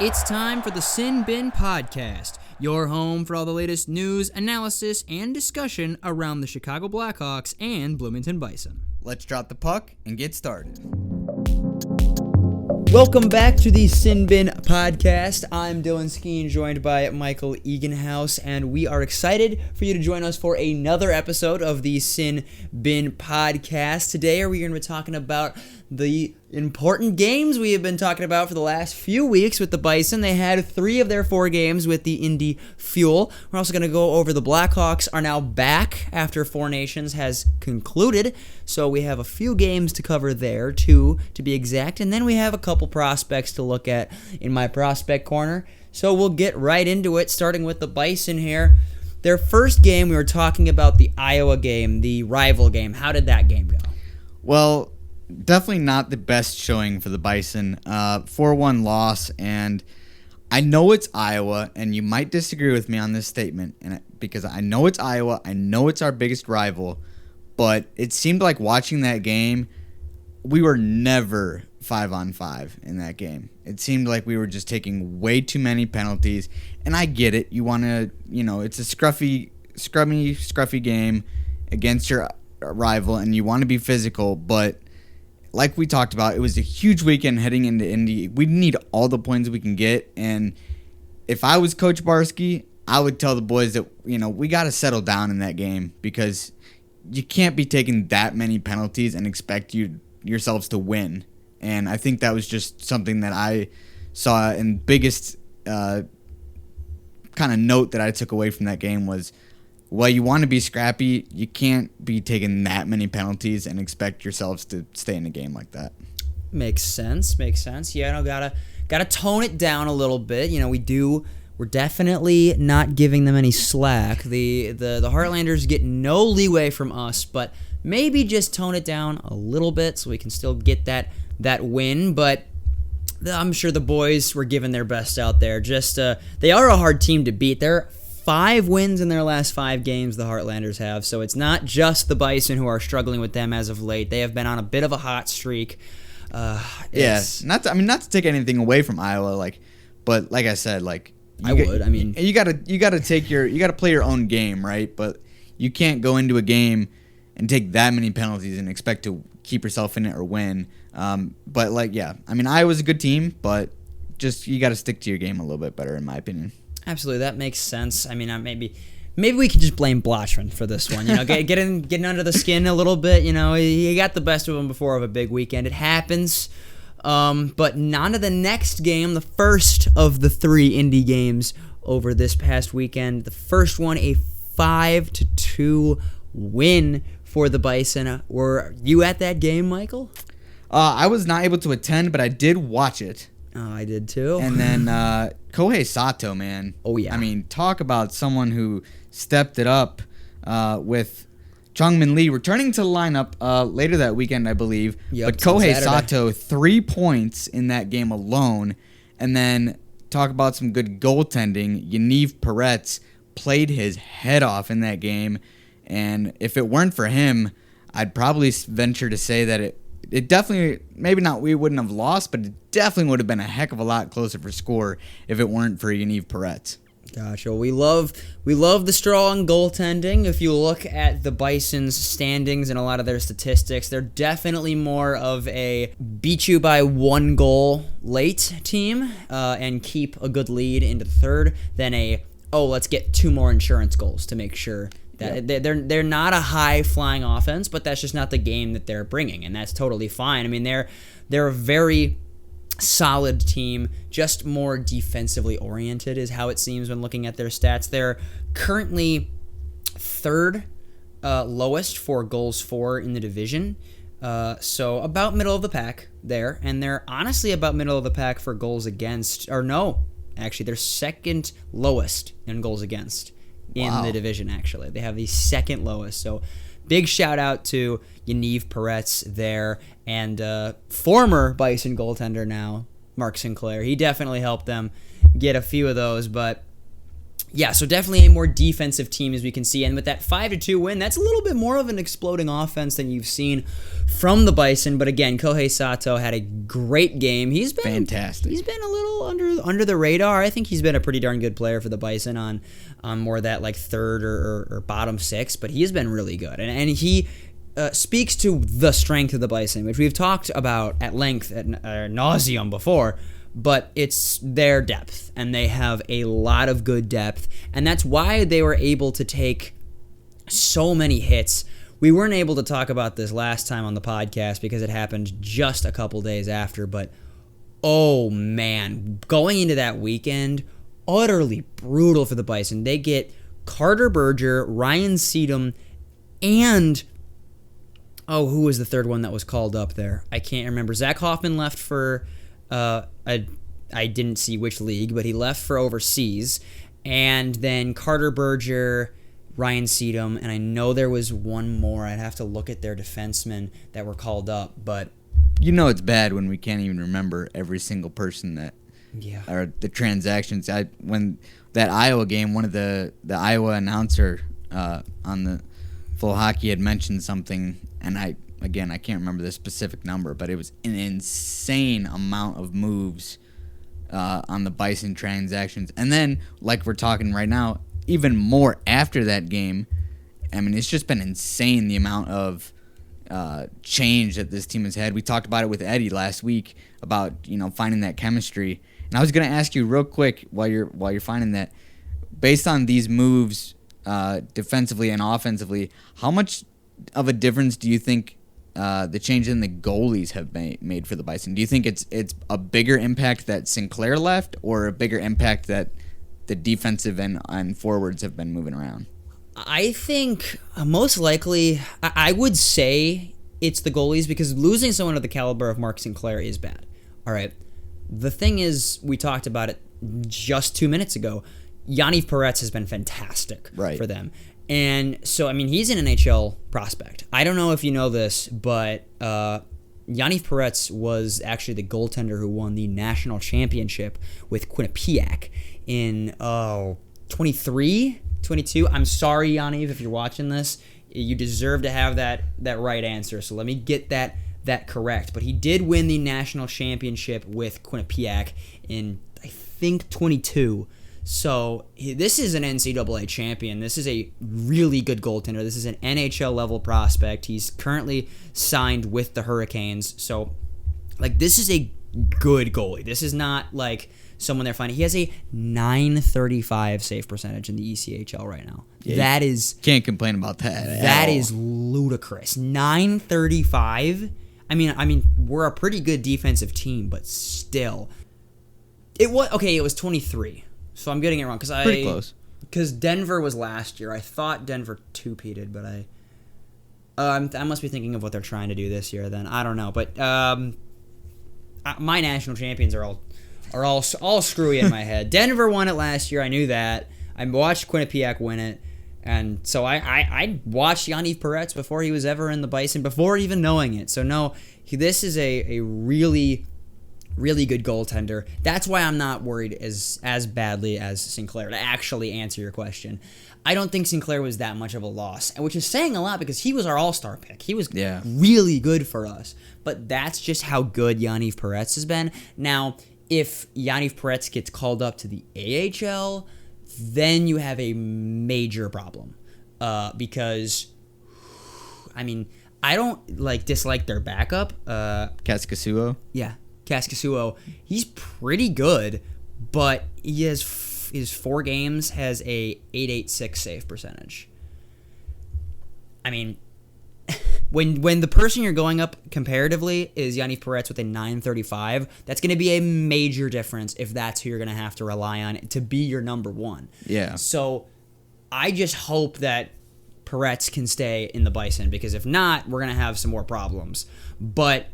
It's time for the Sin Bin Podcast, your home for all the latest news, analysis, and discussion around the Chicago Blackhawks and Bloomington Bison. Let's drop the puck and get started. Welcome back to the Sin Bin Podcast. I'm Dylan Skeen, joined by Michael Eganhouse, and we are excited for you to join us for another episode of the Sin Bin Podcast. Today, we're going to be talking about the important games we have been talking about for the last few weeks with the Bison. They had 3 of their 4 games with the Indy Fuel. We're also going to go over the Blackhawks are now back after Four Nations has concluded. So we have a few games to cover there, 2 to be exact. And then we have a couple prospects to look at in my prospect corner. So we'll get right into it, starting with the Bison here. Their first game, we were talking about the Iowa game, the rival game. How did that game go? Well, definitely not the best showing for the Bison. 4-1 loss, and I know it's Iowa, and you might disagree with me on this statement, because I know it's Iowa, I know it's our biggest rival, but it seemed like watching that game, we were never 5-on-5 in that game. It seemed like we were just taking way too many penalties, and I get it. You want to, it's a scruffy game against your rival, and you want to be physical, but like we talked about, it was a huge weekend heading into Indy. We need all the points we can get, and if I was Coach Barsky, I would tell the boys that, we got to settle down in that game because you can't be taking that many penalties and expect yourselves to win. And I think that was just something that I saw, and biggest kind of note that I took away from that game was, well, you want to be scrappy, you can't be taking that many penalties and expect yourselves to stay in a game like that. Makes sense. Yeah, gotta tone it down a little bit. We're definitely not giving them any slack. The Heartlanders get no leeway from us, but maybe just tone it down a little bit so we can still get that win. But I'm sure the boys were giving their best out there. They are a hard team to beat. They're 5 wins in their last 5 games, the Heartlanders have, so it's not just the Bison who are struggling with them as of late. They have been on a bit of a hot streak. Not to take anything away from Iowa, but like I said, you gotta play your own game, right? But you can't go into a game and take that many penalties and expect to keep yourself in it or win. Iowa's a good team, but just you got to stick to your game a little bit better, in my opinion. Absolutely, that makes sense. Maybe we could just blame Blotchman for this one. Getting under the skin a little bit. He got the best of him before of a big weekend. It happens. But on to the next game, the first of the 3 Indy games over this past weekend. The first one, a 5-2 win for the Bison. Were you at that game, Michael? I was not able to attend, but I did watch it. Oh, I did too. And then Kohei Sato, man. Oh, yeah. Talk about someone who stepped it up with Jungmin Lee returning to the lineup later that weekend, I believe. Yep, but Kohei Sato, 3 points in that game alone. And then talk about some good goaltending. Yaniv Peretz played his head off in that game. And if it weren't for him, I'd probably venture to say that it definitely, maybe not, we wouldn't have lost, but it definitely would have been a heck of a lot closer for score if it weren't for Yaniv Peretz. Gotcha. We love the strong goaltending. If you look at the Bison's standings and a lot of their statistics, they're definitely more of a beat you by 1 goal late team and keep a good lead into the third than let's get 2 more insurance goals to make sure that they're not a high-flying offense, but that's just not the game that they're bringing, and that's totally fine. They're a very solid team, just more defensively oriented is how it seems when looking at their stats. They're currently 3rd lowest for goals for in the division, so about middle of the pack there, and they're honestly about middle of the pack for goals against, they're 2nd lowest in goals against. In the division, actually. They have the 2nd lowest. So big shout out to Yaniv Peretz there and former Bison goaltender now, Mark Sinclair. He definitely helped them get a few of those. But Yeah, so definitely a more defensive team as we can see. And with that 5-2 win, that's a little bit more of an exploding offense than you've seen from the Bison. But again, Kohei Sato had a great game. He's been fantastic. He's been a little under the radar. I think he's been a pretty darn good player for the Bison on more of that like third or bottom six. But he has been really good. And he speaks to the strength of the Bison, which we've talked about at length at nauseum before. But it's their depth, and they have a lot of good depth, and that's why they were able to take so many hits. We weren't able to talk about this last time on the podcast because it happened just a couple days after, but oh man, going into that weekend, utterly brutal for the Bison. They get Carter Berger, Ryan Seedham, and who was the third one that was called up there? I can't remember. Zach Hoffman left for... I didn't see which league, but he left for overseas. And then Carter Berger, Ryan Seedham, and I know there was one more. I'd have to look at their defensemen that were called up, but... You know it's bad when we can't even remember every single person that... Yeah. Or the transactions. When that Iowa game, one of the Iowa announcer on the Full Hockey had mentioned something, and I can't remember the specific number, but it was an insane amount of moves on the Bison transactions. And then, like we're talking right now, even more after that game. I mean, it's just been insane the amount of change that this team has had. We talked about it with Eddie last week about finding that chemistry. And I was going to ask you real quick while you're finding that, based on these moves defensively and offensively, how much of a difference do you think the change in the goalies have made for the Bison? Do you think it's a bigger impact that Sinclair left, or a bigger impact that the defensive and forwards have been moving around? I think most likely, I would say it's the goalies, because losing someone of the caliber of Mark Sinclair is bad. All right. The thing is, we talked about it just 2 minutes ago. Yaniv Peretz has been fantastic for them. And so, I mean, he's an NHL prospect. I don't know if you know this, but Yaniv Peretz was actually the goaltender who won the national championship with Quinnipiac in 23, 22. I'm sorry, Yaniv, if you're watching this. You deserve to have that right answer. So let me get that correct. But he did win the national championship with Quinnipiac in, I think, 22. So this is an NCAA champion. This is a really good goaltender. This is an NHL level prospect. He's currently signed with the Hurricanes. So, this is a good goalie. This is not like someone they're finding. He has a .935 save percentage in the ECHL right now. Yeah, that is... Can't complain about that. That is ludicrous. .935. I mean, we're a pretty good defensive team, but still. It was 23. So I'm getting it wrong pretty close. Because Denver was last year. I thought Denver two-peated, but I must be thinking of what they're trying to do this year. Then I don't know, but my national champions are all screwy in my head. Denver won it last year. I knew that. I watched Quinnipiac win it, and so I watched Yaniv Peretz before he was ever in the Bison, before even knowing it. So no, this is a really good goaltender. That's why I'm not worried as badly as Sinclair, to actually answer your question. I don't think Sinclair was that much of a loss, which is saying a lot because he was our all-star pick. He was really good for us. But that's just how good Yaniv Peretz has been. Now, if Yaniv Peretz gets called up to the AHL, then you have a major problem. Because, I mean, I don't dislike their backup. Kaskisuo? Yeah. Kaskisuo, he's pretty good, but he has his 4 games has a .886 save percentage. I mean, when the person you're going up comparatively is Yaniv Peretz with a .935, that's going to be a major difference if that's who you're going to have to rely on to be your number one. Yeah. So I just hope that Peretz can stay in the Bison, because if not, we're going to have some more problems. But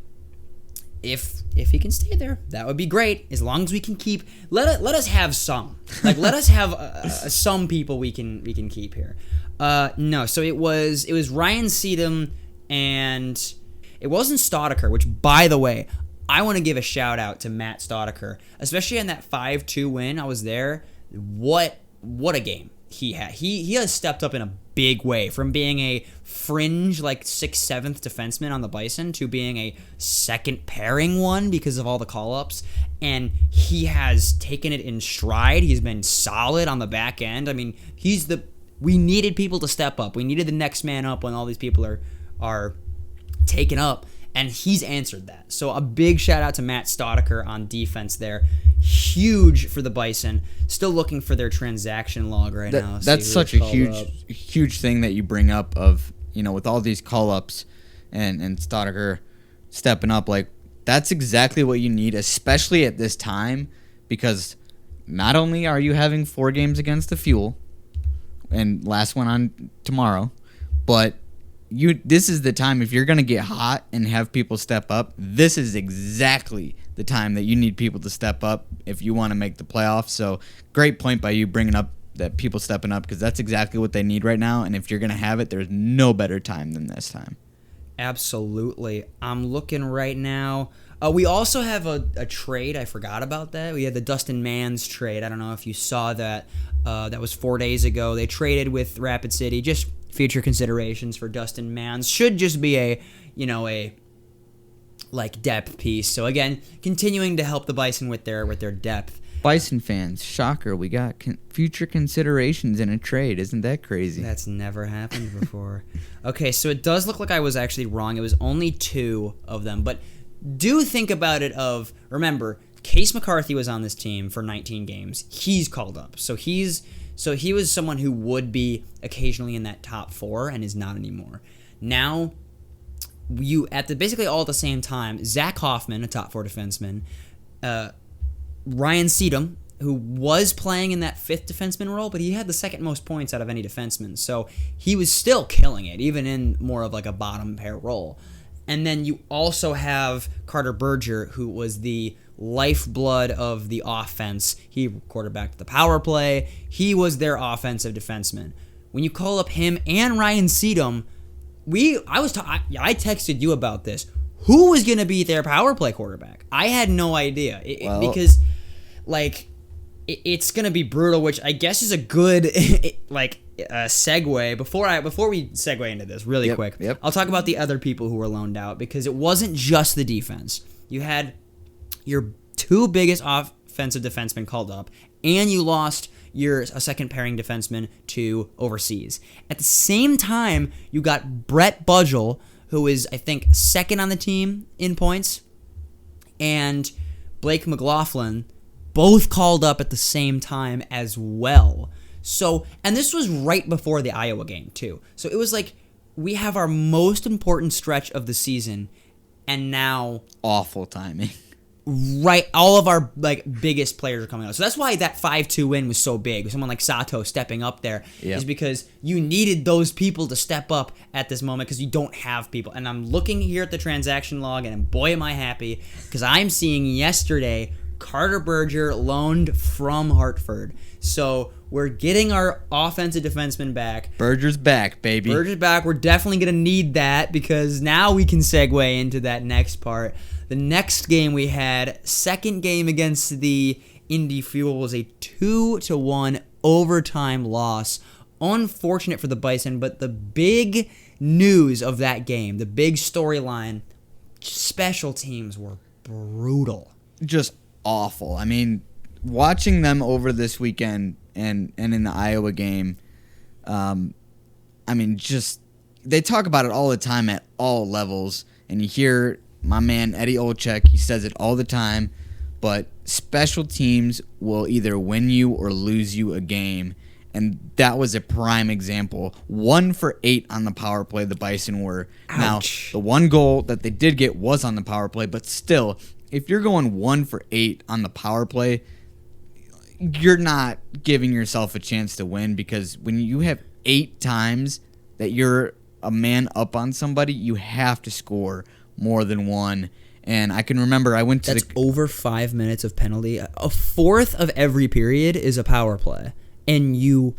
if he can stay there, that would be great. As long as we can keep, let us have some, let us have some people we can keep here. No, so it was Ryan Seedham, and it wasn't Staudiker, which, by the way, I want to give a shout out to Matt Staudiker, especially in that 5-2 win. I was there. What what a game he had. He has stepped up in a big way from being a fringe, like 6th, 7th defenseman on the Bison to being a second pairing one because of all the call-ups. And he has taken it in stride. He's been solid on the back end. I mean, we needed people to step up. We needed the next man up when all these people are taken up, and he's answered that. So a big shout out to Matt Staudiker on defense there. Huge for the Bison. Still looking for their transaction log right now. That's such a huge thing that you bring up of, with all these call-ups and Staudiker stepping up. Like, that's exactly what you need, especially at this time, because not only are you having 4 games against the Fuel, and last one on tomorrow, but this is the time, if you're going to get hot and have people step up, this is exactly the time that you need people to step up if you want to make the playoffs. So great point by you bringing up that people stepping up, because that's exactly what they need right now, and if you're going to have it, there's no better time than this time. Absolutely. I'm looking right now. We also have a trade. I forgot about that. We had the Dustin Mans trade. I don't know if you saw that. That was 4 days ago. They traded with Rapid City. Just future considerations for Dustin Mans. Should just be a depth piece. So again, continuing to help the Bison with their depth. Bison fans, shocker, we got future considerations in a trade. Isn't that crazy? That's never happened before. Okay, so it does look like I was actually wrong. It was only 2 of them, but do think about it remember, Case McCarthy was on this team for 19 games. He's called up. So he was someone who would be occasionally in that top 4 and is not anymore. Now, basically all at the same time, Zach Hoffman, a top 4 defenseman, Ryan Seedham, who was playing in that 5th defenseman role, but he had the 2nd most points out of any defenseman. So he was still killing it, even in more of like a bottom pair role. And then you also have Carter Berger, who was the lifeblood of the offense. He quarterbacked the power play. He was their offensive defenseman. When you call up him and Ryan Seedham, I texted you about this. Who was going to be their power play quarterback? I had no idea because it's going to be brutal, which I guess is a good segue. Before we segue into this really quick, I'll talk about the other people who were loaned out, because it wasn't just the defense. You had your 2 biggest offensive defensemen called up, and you lost a second pairing defenseman to overseas. At the same time, you got Brett Budgell, who is, I think, 2nd on the team in points, and Blake McLaughlin, both called up at the same time as well. So, and this was right before the Iowa game, too. So it was like, we have our most important stretch of the season, and now... awful timing. Right, all of our biggest players are coming out. So that's why that 5-2 win was so big. Someone like Sato stepping up there is because you needed those people to step up at this moment, because you don't have people. And I'm looking here at the transaction log, and boy am I happy, because I'm seeing yesterday Carter Berger loaned from Hartford. So we're getting our offensive defenseman back. Berger's back, baby. Berger's back. We're definitely going to need that, because now we can segue into that next part. The next game we had, 2nd game against the Indy Fuel, was a 2-1 overtime loss. Unfortunate for the Bison, but the big news of that game, the big storyline, special teams were brutal. Just awful. I mean, watching them over this weekend and in the Iowa game, they talk about it all the time at all levels, and you hear my man Eddie Olczyk, he says it all the time, but special teams will either win you or lose you a game, and that was a prime example. 1 for 8 on the power play, the Bison were. Ouch. Now, the 1 goal that they did get was on the power play, but still, if you're going 1 for 8 on the power play, you're not giving yourself a chance to win, because when you have 8 times that you're a man up on somebody, you have to score more than 1. And I can remember I went to That's over 5 minutes of penalty. A fourth of every period is a power play, and you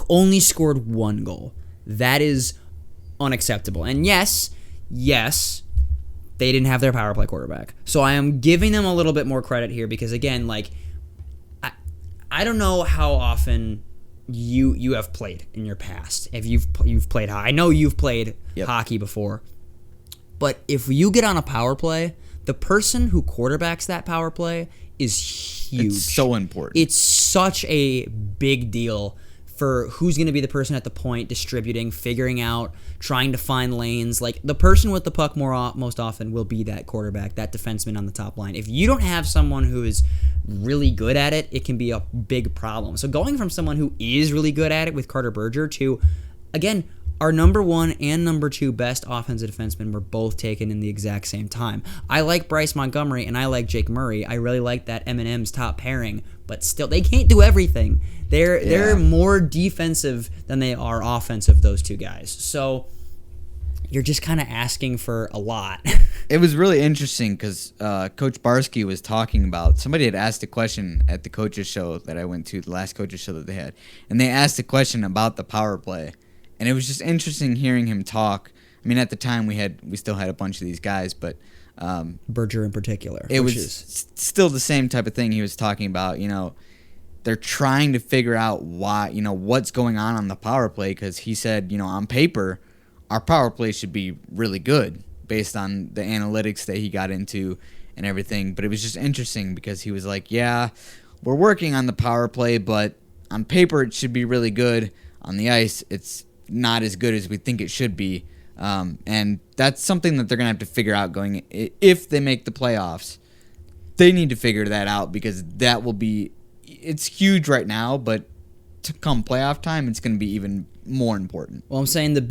only scored 1 goal. That is unacceptable. And yes, they didn't have their power play quarterback. So I am giving them a little bit more credit here, because again, I don't know how often you have played in your past. If you've played hockey. I know you've played hockey before. But if you get on a power play, the person who quarterbacks that power play is huge. It's so important. It's such a big deal for who's going to be the person at the point distributing, figuring out, trying to find lanes. Like, the person with the puck most often will be that quarterback, that defenseman on the top line. If you don't have someone who is really good at it, it can be a big problem. So going from someone who is really good at it with Carter Berger to, again, our number 1 and number 2 best offensive defensemen were both taken in the exact same time. I like Bryce Montgomery and I like Jake Murray. I really like that M&M's top pairing, but still, they can't do everything. They're more defensive than they are offensive, those two guys. So you're just kind of asking for a lot. It was really interesting because Coach Barsky was talking about, somebody had asked a question at the coaches show that I went to, the last coaches show that they had, and they asked a question about the power play. And it was just interesting hearing him talk. I mean, at the time we still had a bunch of these guys, but Berger in particular. It was still the same type of thing he was talking about. You know, they're trying to figure out why, you know, what's going on the power play, because he said, you know, on paper, our power play should be really good based on the analytics that he got into and everything. But it was just interesting because he was like, yeah, we're working on the power play, but on paper it should be really good. On the ice, it's not as good as we think it should be. And that's something that they're going to have to figure out going, if they make the playoffs. They need to figure that out, because that will be, it's huge right now, but to come playoff time, it's going to be even more important. Well, I'm saying that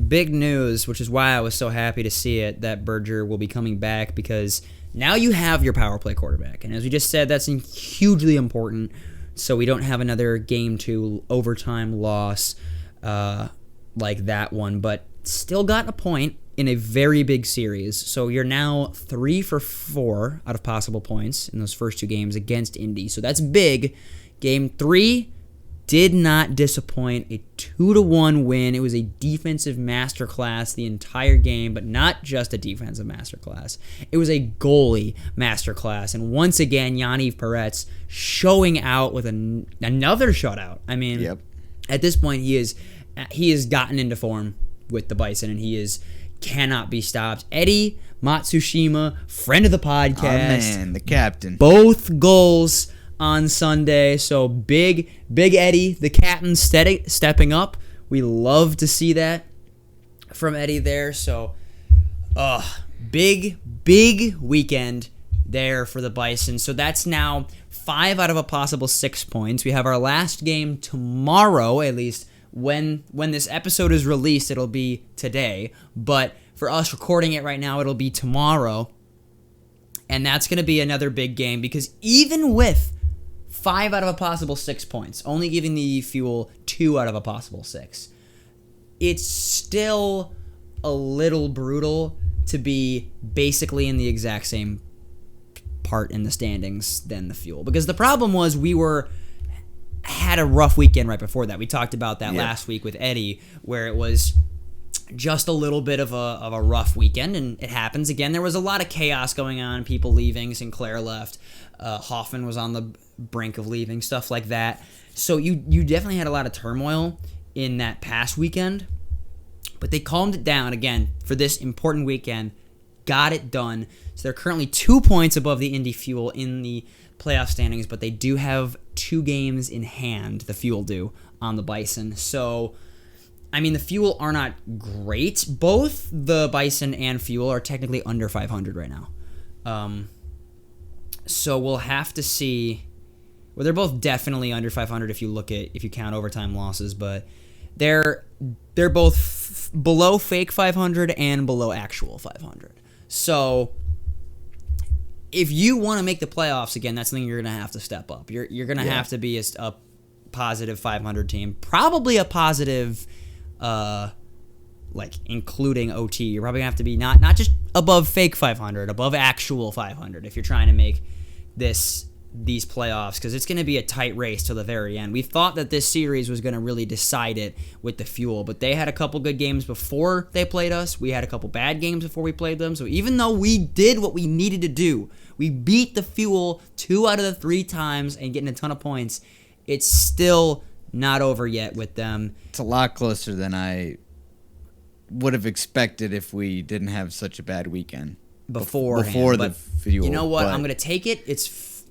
big news, which is why I was so happy to see it, that Berger will be coming back, because now you have your power play quarterback. And as we just said, that's hugely important, so we don't have another Game 2 overtime loss like that one, but still got a point in a very big series. So you're now 3 for 4 out of possible points in those first 2 games against Indy. So that's big. Game 3 did not disappoint. A 2-1 win. It was a defensive masterclass the entire game, but not just a defensive masterclass. It was a goalie masterclass. And once again, Yaniv Peretz showing out with another shutout. I mean, At this point, he has gotten into form with the Bison, and cannot be stopped. Eddie Matsushima, friend of the podcast. Oh, man, the captain. Both goals on Sunday. So big Eddie, the captain, stepping up. We love to see that from Eddie there. So, big weekend there for the Bison. So that's now 5 out of a possible 6 points. We have our last game tomorrow, at least when this episode is released, it'll be today. But for us recording it right now, it'll be tomorrow. And that's going to be another big game, because even with 5 out of a possible 6 points, only giving the Fuel 2 out of a possible 6, it's still a little brutal to be basically in the exact same part in the standings than the Fuel. Because the problem was had a rough weekend right before that. We talked about that last week with Eddie, where it was just a little bit of a rough weekend, and it happens again. There was a lot of chaos going on, people leaving, Sinclair left, Hoffman was on the brink of leaving, stuff like that. So you definitely had a lot of turmoil in that past weekend, but they calmed it down again for this important weekend, got it done. So they're currently 2 points above the Indy Fuel in the playoff standings, but they do have 2 games in hand, the Fuel do, on the Bison. So, I mean, the Fuel are not great. Both the Bison and Fuel are technically under 500 right now. So we'll have to see. Well, they're both definitely under 500 if you count overtime losses, but they're both below fake 500 and below actual 500. So if you want to make the playoffs again, that's something you're going to have to step up. You're going to have to be a positive 500 team, probably a positive, like including OT. You're probably going to have to be not just above fake 500, above actual 500 if you're trying to make these playoffs, because it's going to be a tight race till the very end. We thought that this series was going to really decide it with the Fuel, but they had a couple good games before they played us. We had a couple bad games before we played them. So even though we did what we needed to do, we beat the Fuel 2 out of the 3 times and getting a ton of points, it's still not over yet with them. It's a lot closer than I would have expected if we didn't have such a bad weekend before the Fuel. You know what? But I'm going to take it.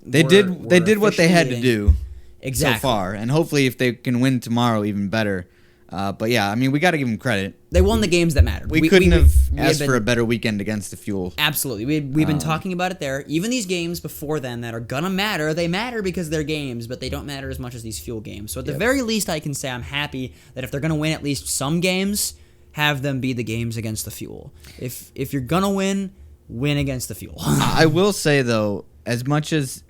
They did what they had to do exactly so far, and hopefully if they can win tomorrow, even better. But yeah, I mean, we got to give them credit. They won the games that mattered. We couldn't have asked for a better weekend against the Fuel. Absolutely. We've been talking about it there. Even these games before then that are going to matter, they matter because they're games, but they don't matter as much as these Fuel games. So at the very least, I can say I'm happy that if they're going to win at least some games, have them be the games against the Fuel. If you're going to win against the Fuel. I will say, though, as much as,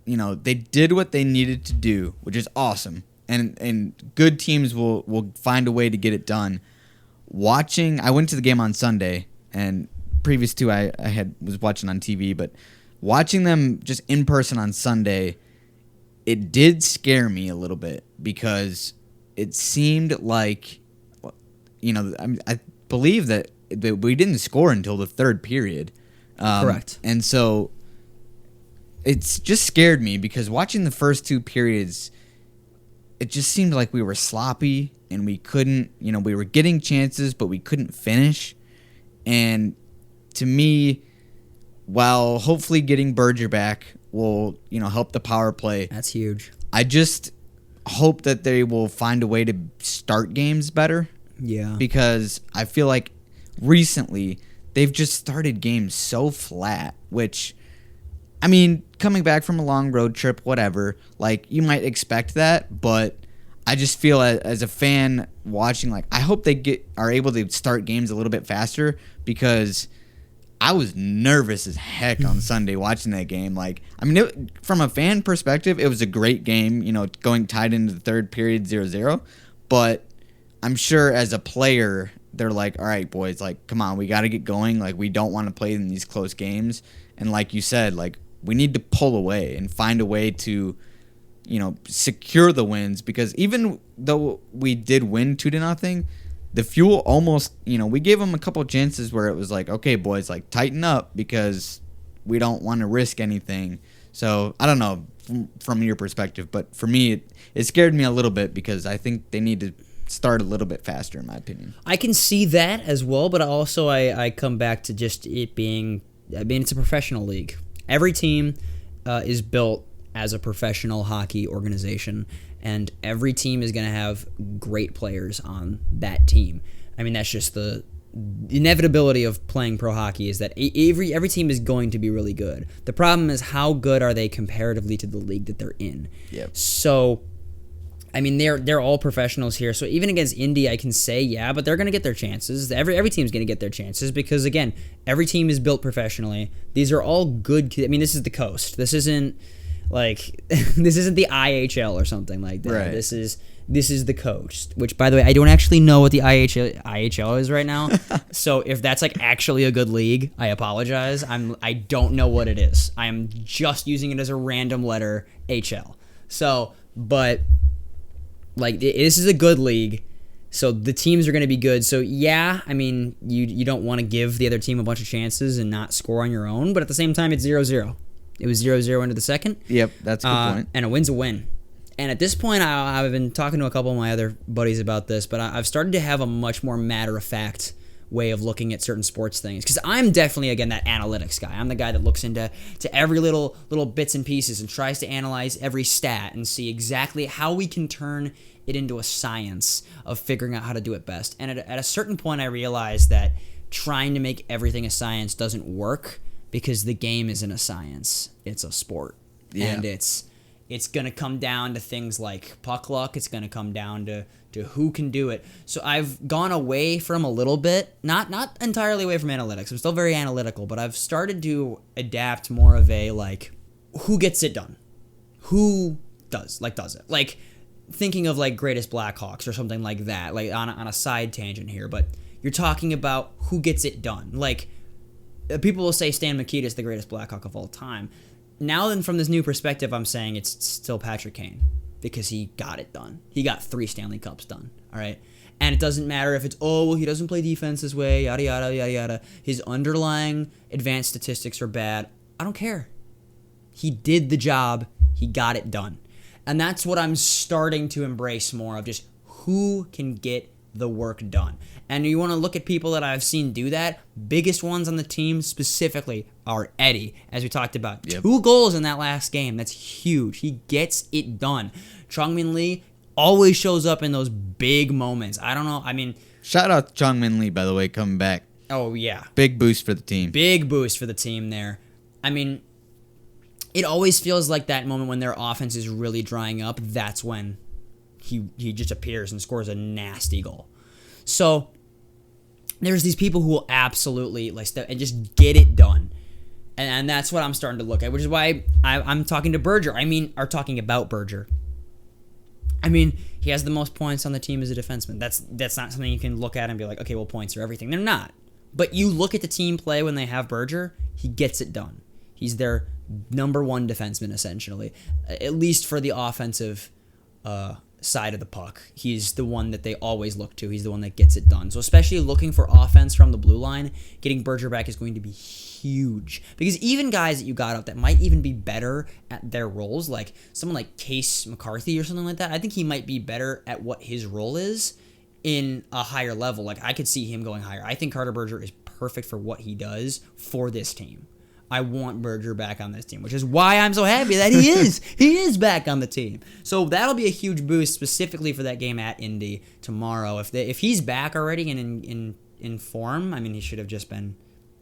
they did what they needed to do, which is awesome, and good teams will find a way to get it done. I went to the game on Sunday, and previous to I was watching on TV, but watching them just in person on Sunday, it did scare me a little bit because it seemed like, I believe that we didn't score until the third period. Correct. And so it's just scared me because watching the first two periods, it just seemed like we were sloppy and we couldn't, we were getting chances, but we couldn't finish. And to me, while hopefully getting Berger back will, help the power play. That's huge. I just hope that they will find a way to start games better. Yeah. Because I feel like recently they've just started games so flat, which, I mean, coming back from a long road trip, whatever, you might expect that, but I just feel as a fan watching, I hope they are able to start games a little bit faster because I was nervous as heck on Sunday watching that game. From a fan perspective, it was a great game, going tied into the third period 0-0, but I'm sure as a player, they're like, all right, boys, come on, we got to get going. We don't want to play in these close games. And like you said, we need to pull away and find a way to, secure the wins because even though we did win 2-0, the Fuel almost, we gave them a couple of chances where it was okay, boys, tighten up because we don't want to risk anything. So I don't know from your perspective, but for me, it scared me a little bit because I think they need to start a little bit faster, in my opinion. I can see that as well, but also I come back to just it being, it's a professional league. Every team is built as a professional hockey organization, and every team is going to have great players on that team. I mean, that's just the inevitability of playing pro hockey is that every team is going to be really good. The problem is how good are they comparatively to the league that they're in. Yep. So, I mean, they're all professionals here. So even against Indy, I can say, yeah, but they're going to get their chances. Every team's going to get their chances because, again, every team is built professionally. These are all good. I mean, this is the coast. This isn't this isn't the IHL or something like that. Right. This is the coast, which, by the way, I don't actually know what the IHL is right now. So if that's actually a good league, I apologize. I don't know what it is. I am just using it as a random letter, HL. So, but this is a good league, so the teams are going to be good. So yeah, I mean, you don't want to give the other team a bunch of chances and not score on your own, but at the same time, it's 0-0. It was 0-0 into the second. Yep, that's a good point. And a win's a win. And at this point, I've been talking to a couple of my other buddies about this, but I've started to have a much more matter-of-fact way of looking at certain sports things. Because I'm definitely, again, that analytics guy. I'm the guy that looks into every little bits and pieces and tries to analyze every stat and see exactly how we can turn it into a science of figuring out how to do it best. And at a certain point, I realized that trying to make everything a science doesn't work because the game isn't a science. It's a sport. Yeah. And it's going to come down to things like puck luck. It's going to come down to who can do it. So I've gone away from a little bit, not entirely away from analytics. I'm still very analytical, but I've started to adapt more of a who gets it done? Who does it? Thinking of greatest Blackhawks or something like that, on a side tangent here, but you're talking about who gets it done. People will say Stan Mikita is the greatest Blackhawk of all time. Now then, from this new perspective, I'm saying it's still Patrick Kane because he got it done. He got 3 Stanley Cups done, all right? And it doesn't matter if it's, he doesn't play defense this way, yada, yada, yada, yada. His underlying advanced statistics are bad. I don't care. He did the job. He got it done. And that's what I'm starting to embrace more of, just who can get the work done. And you want to look at people that I've seen do that. Biggest ones on the team specifically are Eddie, as we talked about. Yep. 2 goals in that last game. That's huge. He gets it done. Chongmin Lee always shows up in those big moments. I don't know. I mean, shout out to Chongmin Lee, by the way, coming back. oh yeah. Big boost for the team. Big boost for the team there. I mean, it always feels like that moment when their offense is really drying up. That's when he just appears and scores a nasty goal. So there's these people who will absolutely like step and just get it done. And that's what I'm starting to look at, which is why I'm talking to Berger. Are talking about Berger. I mean, he has the most points on the team as a defenseman. That's not something you can look at and be like, okay, well, points are everything. They're not. But you look at the team play when they have Berger, he gets it done. He's their number 1 defenseman, essentially, at least for the offensive side of the puck. He's the one that they always look to. He's the one that gets it done. So especially looking for offense from the blue line, getting Berger back is going to be huge. Because even guys that you got up that might even be better at their roles, like someone like Case McCarthy or something like that, I think he might be better at what his role is in a higher level. Like, I could see him going higher. I think Carter Berger is perfect for what he does for this team. I want Berger back on this team, which is why I'm so happy that he is. He is back on the team. So that'll be a huge boost specifically for that game at Indy tomorrow. If he's back already and in form, I mean, he should have just been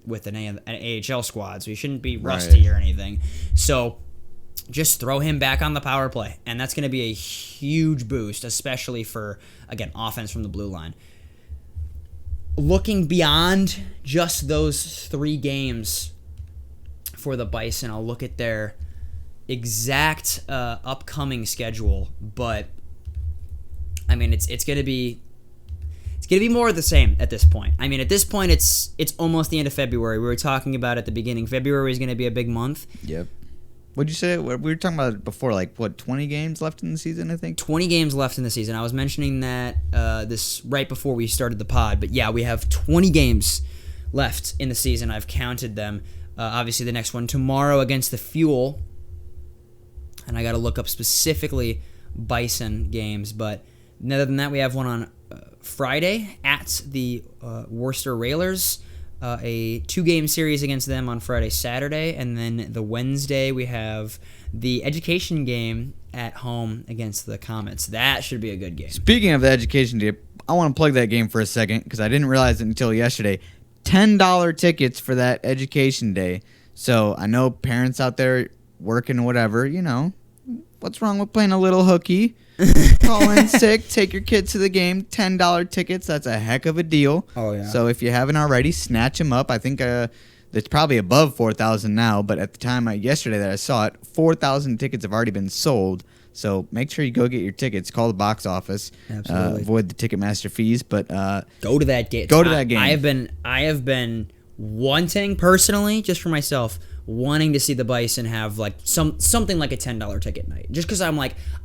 with an AHL squad, so he shouldn't be rusty or anything. So just throw him back on the power play, and that's going to be a huge boost, especially for, again, offense from the blue line. Looking beyond just those 3 games for the Bison, I'll look at their exact upcoming schedule, but I mean, it's going to be more of the same at this point. I mean, at this point, it's almost the end of February. We were talking about at the beginning, February is going to be a big month. Yep. What'd you say? We were talking about it before, like, 20 games left in the season, I think? 20 games left in the season. I was mentioning that this right before we started the pod, but yeah, we have 20 games left in the season. I've counted them. Obviously, the next one tomorrow against the Fuel, and I got to look up specifically Bison games. But other than that, we have one on Friday at the Worcester Railers, a 2-game series against them on Friday, Saturday, and then the Wednesday we have the education game at home against the Comets. That should be a good game. Speaking of the education game, I want to plug that game for a second because I didn't realize it until yesterday. $10 tickets for that education day. So I know parents out there working or whatever, what's wrong with playing a little hooky? Call in sick, take your kids to the game. $10 tickets, that's a heck of a deal. Oh, yeah. So if you haven't already, snatch them up. I think it's probably above 4,000 now, but at the time yesterday that I saw it, 4,000 tickets have already been sold. So make sure you go get your tickets. Call the box office. Absolutely. Avoid the Ticketmaster fees, but go to that game. Go to that game. I have been wanting personally, just for myself, wanting to see the Bison have like something like a $10 ticket night. Just because I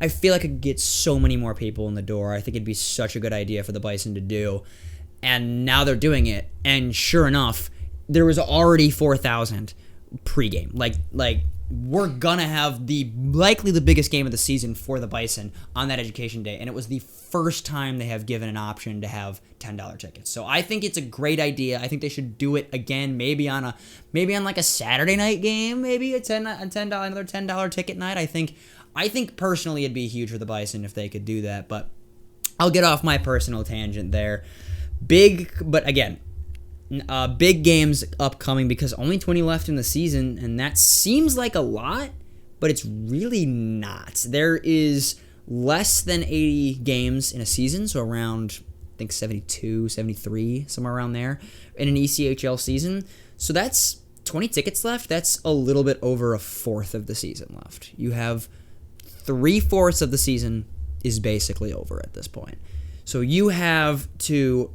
feel like I could get so many more people in the door. I think it'd be such a good idea for the Bison to do. And now they're doing it. And sure enough, there was already 4,000 pregame. Like we're gonna have likely the biggest game of the season for the Bison on that education day, and it was the first time they have given an option to have $10 tickets. So I think it's a great idea. I think they should do it again, maybe on like a Saturday night game, maybe another $10 ticket night. I think personally it'd be huge for the Bison if they could do that. But I'll get off my personal tangent there. Big games upcoming because only 20 left in the season, and that seems like a lot, but it's really not. There is less than 80 games in a season, so around, I think, 72, 73, somewhere around there, in an ECHL season. So that's 20 tickets left. That's a little bit over a fourth of the season left. You have 3/4 of the season is basically over at this point. So you have to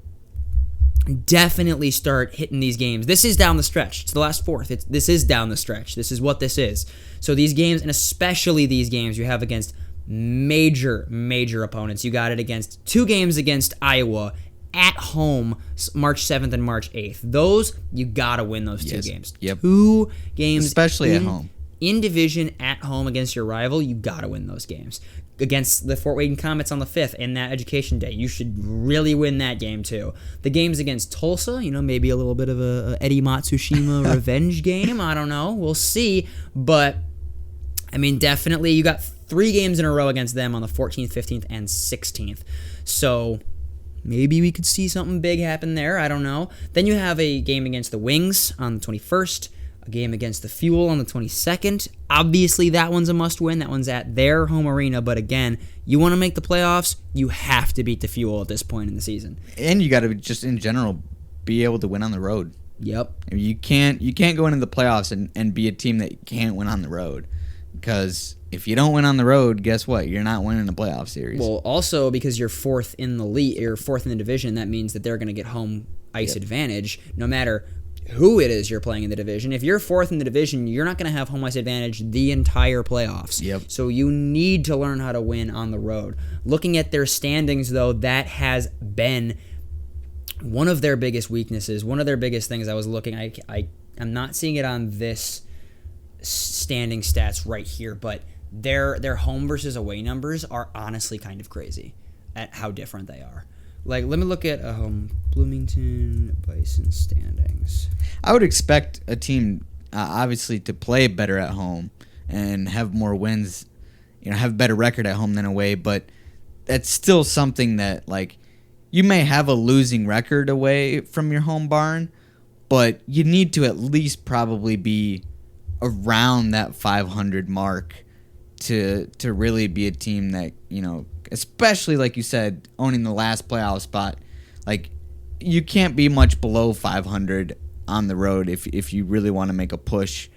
definitely start hitting these games. This is down the stretch. It's the last fourth. This is down the stretch. This is what this is. So these games, and especially these games you have against major opponents. You got it against 2 games against Iowa at home, March 7th and March 8th. Those, you got to win those 2 games. Yep. 2 games. Especially at home. in division at home against your rival, you got to win those games. Against the Fort Wayne Comets on the 5th and that Education Day, you should really win that game too. The games against Tulsa, maybe a little bit of a Eddie Matsushima revenge game. I don't know. We'll see. But, definitely you got 3 games in a row against them on the 14th, 15th, and 16th. So maybe we could see something big happen there. I don't know. Then you have a game against the Wings on the 21st. A game against the Fuel on the 22nd. Obviously, that one's a must-win. That one's at their home arena. But again, you want to make the playoffs, you have to beat the Fuel at this point in the season. And you got to just, in general, be able to win on the road. Yep. You can't go into the playoffs and be a team that can't win on the road. Because if you don't win on the road, guess what? You're not winning a playoff series. Well, also because you're 4th in the league, you're 4th in the division, that means that they're going to get home ice advantage no matter who it is you're playing in the division. If you're 4th in the division, you're not going to have home ice advantage the entire playoffs. Yep. So you need to learn how to win on the road. Looking at their standings, though, that has been one of their biggest weaknesses, one of their biggest things I was looking. I'm not seeing it on this standing stats right here, but their home versus away numbers are honestly kind of crazy at how different they are. Like, let me look at Bloomington Bison standings. I would expect a team, obviously, to play better at home and have more wins, have a better record at home than away, but that's still something that, you may have a losing record away from your home barn, but you need to at least probably be around that 500 mark to really be a team that, especially like you said, owning the last playoff spot, you can't be much below 500 on the road if you really want to make a push,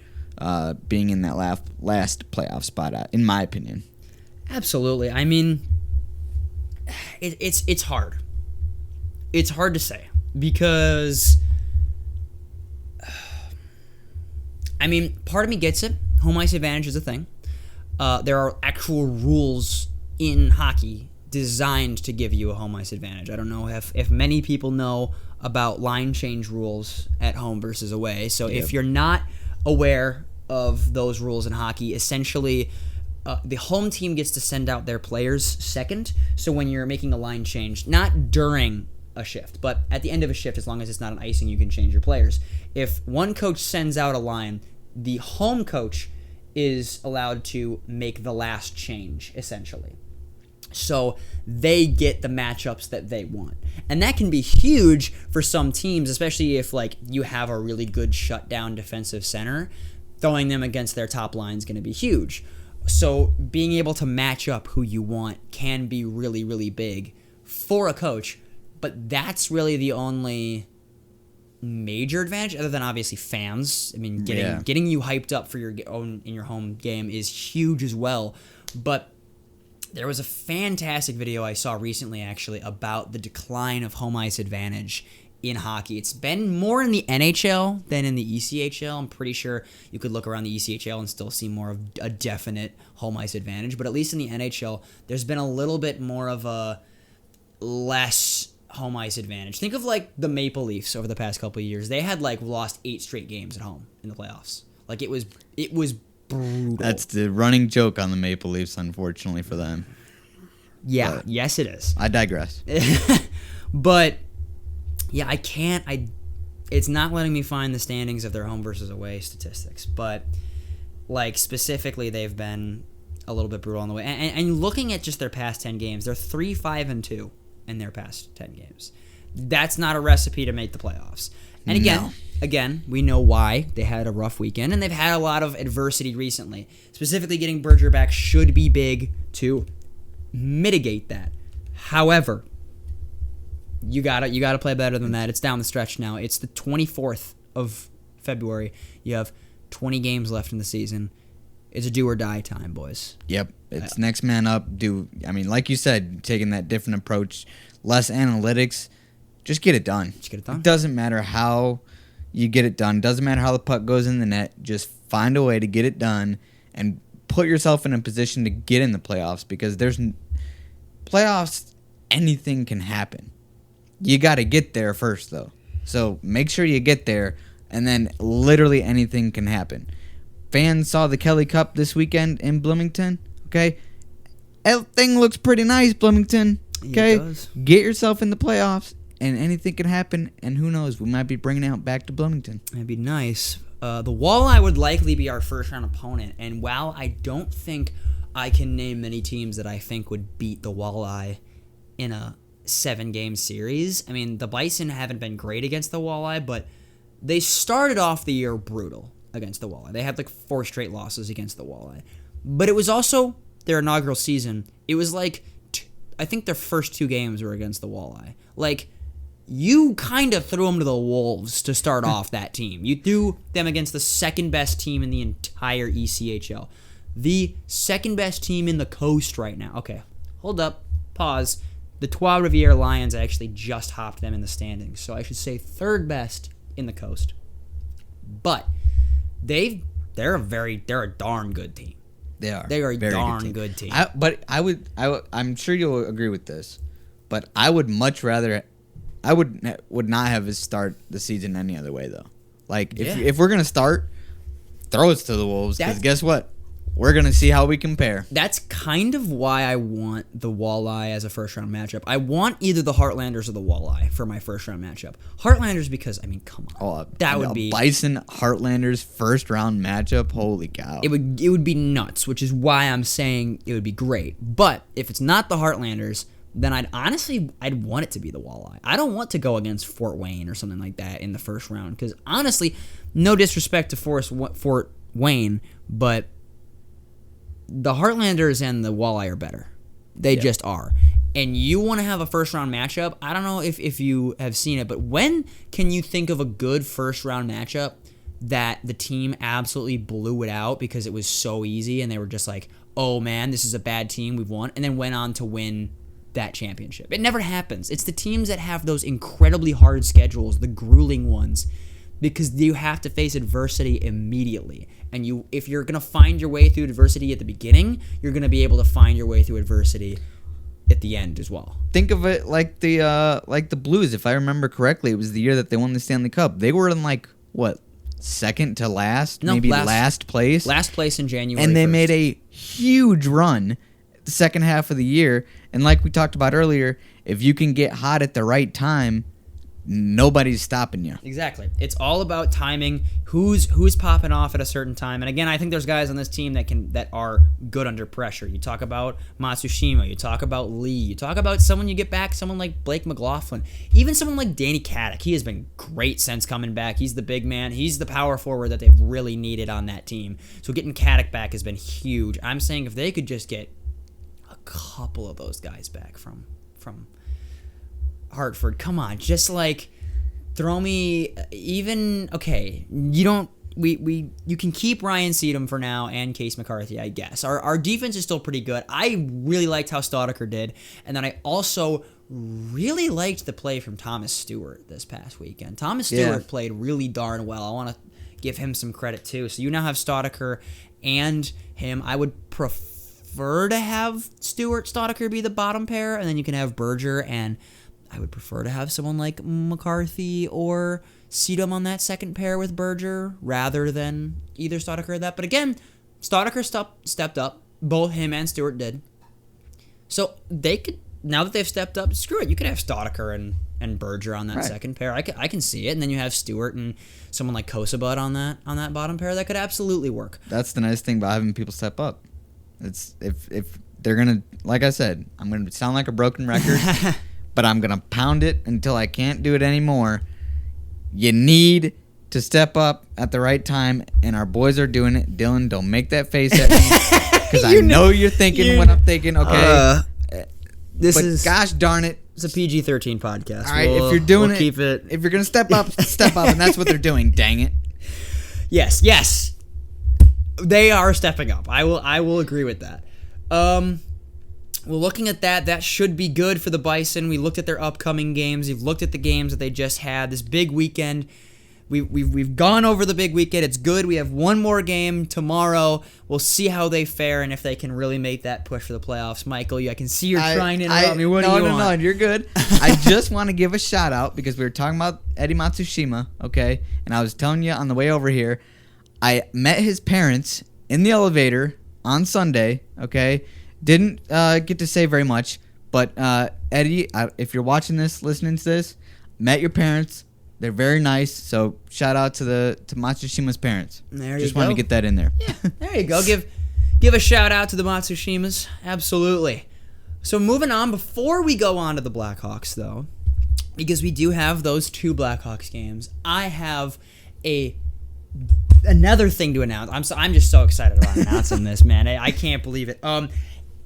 being in that last playoff spot, in my opinion. Absolutely. It's hard. It's hard to say because, part of me gets it. Home ice advantage is a thing. There are actual rules in hockey designed to give you a home ice advantage. I don't know if many people know about line change rules at home versus away. So if you're not aware of those rules in hockey, essentially the home team gets to send out their players second. So when you're making a line change, not during a shift, but at the end of a shift, as long as it's not an icing, you can change your players. If one coach sends out a line, the home coach is allowed to make the last change, essentially. So they get the matchups that they want. And that can be huge for some teams, especially if you have a really good shutdown defensive center. Throwing them against their top line is going to be huge. So being able to match up who you want can be really, really big for a coach. But that's really the only major advantage, other than obviously fans. Getting you hyped up for your own in your home game is huge as well. But there was a fantastic video I saw recently, actually, about the decline of home ice advantage in hockey. It's been more in the NHL than in the ECHL. I'm pretty sure you could look around the ECHL and still see more of a definite home ice advantage. But at least in the NHL, there's been a little bit more of a less home ice advantage. Think of the Maple Leafs over the past couple of years. They had lost 8 straight games at home in the playoffs. It was brutal. That's the running joke on the Maple Leafs, unfortunately for them. Yeah, yes it is. I digress. But yeah, it's not letting me find the standings of their home versus away statistics, but specifically they've been a little bit brutal on the way. And looking at just their past 10 games, they're 3-5-2 in their past 10 games. That's not a recipe to make the playoffs. And again, we know why. They had a rough weekend, and they've had a lot of adversity recently. Specifically, getting Berger back should be big to mitigate that. However, you gotta play better than that. It's down the stretch now. It's the 24th of February. You have 20 games left in the season. It's a do or die time, boys. Yep. It's next man up. Like you said, taking that different approach, less analytics, just get it done. It doesn't matter how you get it done. Doesn't matter how the puck goes in the net. Just find a way to get it done and put yourself in a position to get in the playoffs, because playoffs, anything can happen. You got to get there first, though. So make sure you get there, and then literally anything can happen. fans saw the Kelly Cup this weekend in Bloomington, okay, everything looks pretty nice, Bloomington. Okay, It does. Get yourself in the playoffs, and anything can happen. And who knows, we might be bringing it back to Bloomington. That'd be nice. The Walleye would likely be our first round opponent, and while I don't think I can name many teams that I think would beat the Walleye in a 7-game series. I mean, the Bison haven't been great against the Walleye, but they started off the year brutal against the Walleye. They had like 4 straight losses against the Walleye. But it was also their inaugural season. It was like, I think their first 2 games were against the Walleye. Like, you kind of threw them to the wolves to start off that team. You threw them against the second best team in the entire ECHL. The second best team in the coast right now. Okay, hold up, pause. The Trois Rivières Lions actually just hopped them in the standings, so I should say third best in the coast. But they're a darn good team. They are. They are a Very darn good team. I'm sure you'll agree with this, but I would much rather. I would not have us start the season any other way though. Like if we're gonna start, throw us to the wolves. Because guess what? We're going to see how we compare. That's kind of why I want the Walleye as a first-round matchup. I want either the Heartlanders or the Walleye for my first-round matchup. Heartlanders because, I mean, come on. That would be... Bison Heartlanders first-round matchup? Holy cow. It would be nuts, which is why I'm saying it would be great. But if it's not the Heartlanders, then I'd want it to be the Walleye. I don't want to go against Fort Wayne or something like that in the first round. Because, honestly, no disrespect to Fort Wayne, but... the Heartlanders and the Walleye are better. They just are. And you want to have a first-round matchup. I don't know if you have seen it, but when can you think of a good first-round matchup that the team absolutely blew it out because it was so easy and they were just like, oh, man, this is a bad team, we've won, and then went on to win that championship? It never happens. It's the teams that have those incredibly hard schedules, the grueling ones, because you have to face adversity immediately. And if you're going to find your way through adversity at the beginning, you're going to be able to find your way through adversity at the end as well. Think of it like the Blues. If I remember correctly, it was the year that they won the Stanley Cup. They were in second to last, last place. Last place in January. And they 1st. made a huge run the second half of the year. And like we talked about earlier, if you can get hot at the right time, nobody's stopping you. Exactly. It's all about timing. Who's popping off at a certain time. And again, I think there's guys on this team that are good under pressure. You talk about Matsushima. You talk about Lee. You talk about someone you get back, someone like Blake McLaughlin. Even someone like Danny Caddick. He has been great since coming back. He's the big man. He's the power forward that they've really needed on that team. So getting Caddick back has been huge. I'm saying if they could just get a couple of those guys back from Hartford, come on, just like throw me even you can keep Ryan Seedham for now and Case McCarthy, I guess. Our defense is still pretty good. I really liked how Staudacher did, and then I also really liked the play from Thomas Stewart this past weekend. Thomas Stewart played really darn well. I want to give him some credit too. So you now have Staudacher and him. I would prefer to have Staudacher be the bottom pair, and then you can have Berger, and I would prefer to have someone like McCarthy or Seedham on that second pair with Berger rather than either Staudacher or that. But again, Staudacher stepped up. Both him and Stewart did. So they could, now that they've stepped up, screw it. You could have Staudacher and Berger on that second pair. I can see it. And then you have Stewart and someone like Kosabut on that bottom pair. That could absolutely work. That's the nice thing about having people step up. It's if they're gonna, like I said, I'm gonna sound like a broken record. But I'm going to pound it until I can't do it anymore. You need to step up at the right time, and our boys are doing it. Dylan, don't make that face at me, because I know you're thinking what I'm thinking, okay? Gosh darn it. It's a PG-13 podcast. All right, if you're doing it, if you're going to step up, step up, and that's what they're doing, dang it. Yes. They are stepping up. I will agree with that. Well, looking at that should be good for the Bison. We looked at their upcoming games. We've looked at the games that they just had. This big weekend, we've gone over the big weekend. It's good. We have one more game tomorrow. We'll see how they fare and if they can really make that push for the playoffs. Michael, I can see you're trying to interrupt me. What do you want? No, you're good. I just want to give a shout out because we were talking about Eddie Matsushima, okay? And I was telling you on the way over here, I met his parents in the elevator on Sunday, okay? Didn't get to say very much, but Eddie, if you're watching this, listening to this, met your parents. They're very nice, so shout out to Matsushima's parents. There you Just go. wanted to get that in there. Yeah, there you go. Give a shout out to the Matsushimas. Absolutely. So moving on, before we go on to the Blackhawks, though, because we do have those 2 Blackhawks games, I have another thing to announce. I'm just so excited about announcing this, man. I can't believe it.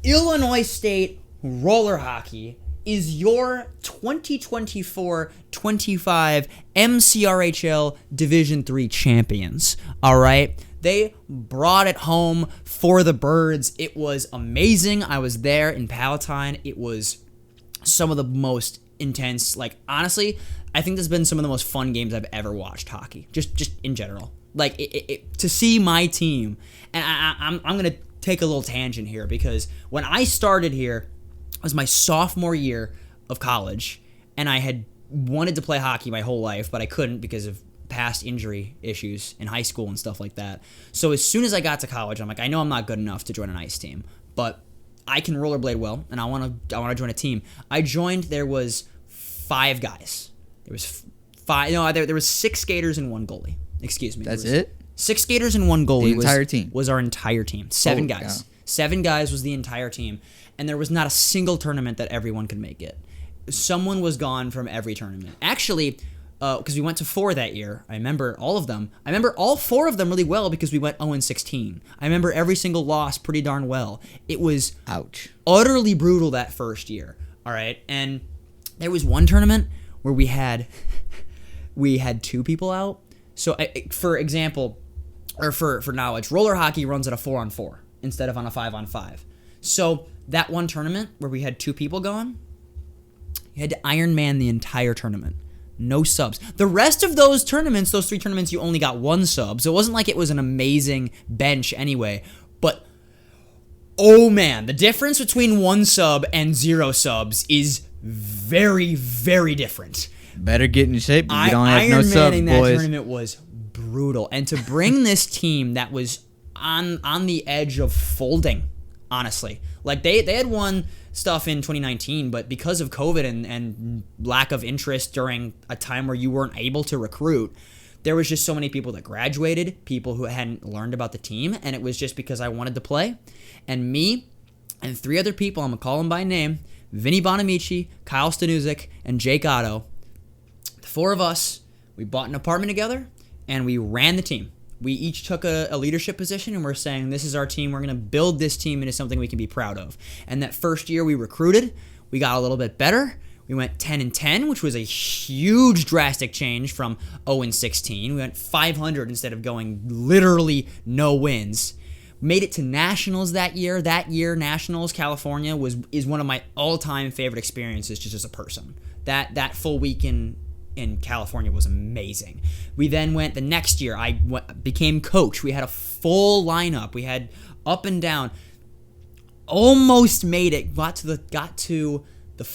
Illinois State roller hockey is your 2024-25 MCRHL Division III champions. All right? They brought it home for the Birds. It was amazing. I was there in Palatine. It was some of the most intense, like, honestly, I think this has been some of the most fun games I've ever watched hockey, just in general. Like, to see my team, and I'm going to take a little tangent here, because when I started here, it was my sophomore year of college, and I had wanted to play hockey my whole life, but I couldn't because of past injury issues in high school and stuff like that. So as soon as I got to college, I'm like, I know I'm not good enough to join an ice team, but I can rollerblade well, and I want to join a team. I joined. There was 5 guys. There was 5. No, there was 6 skaters and 1 goalie. Excuse me. That's it? 6 skaters and 1 goalie. The entire team was our entire team. 7 Holy guys. cow. 7 guys was the entire team, and there was not a single tournament that everyone could make it. Someone was gone from every tournament. Actually, because we went to 4 that year. I remember all of them. I remember all 4 of them really well because we went 0-16. I remember every single loss pretty darn well. It was Ouch. utterly brutal that first year. All right, and there was one tournament where we had 2 people out. So, for example, or for knowledge, roller hockey runs at a 4-on-4 instead of on a 5-on-5. So that one tournament where we had 2 people gone, you had to Iron Man the entire tournament. No subs. The rest of those tournaments, those 3 tournaments, you only got 1 sub. So it wasn't like it was an amazing bench anyway. But, oh man, the difference between 1 sub and 0 subs is very, very different. Better get in shape. You don't have no Iron subs, Manning that boys. tournament was brutal. And to bring this team that was on the edge of folding, honestly. Like, they had won stuff in 2019, but because of COVID and lack of interest during a time where you weren't able to recruit, there was just so many people that graduated, people who hadn't learned about the team, and it was just because I wanted to play. And me and 3 other people, I'm going to call them by name, Vinny Bonamici, Kyle Stanuzik, and Jake Otto. The 4 of us, we bought an apartment together, and we ran the team. We each took a leadership position, and we're saying, this is our team. We're going to build this team into something we can be proud of. And that first year we recruited, we got a little bit better. We went 10-10, which was a huge drastic change from 0-16. We went 500 instead of going literally no wins. Made it to Nationals that year. That year, Nationals, California, is one of my all-time favorite experiences just as a person. That full week in California was amazing. We then went the next year. I became coach. We had a full lineup. We had up and down. Almost made it. Got to the.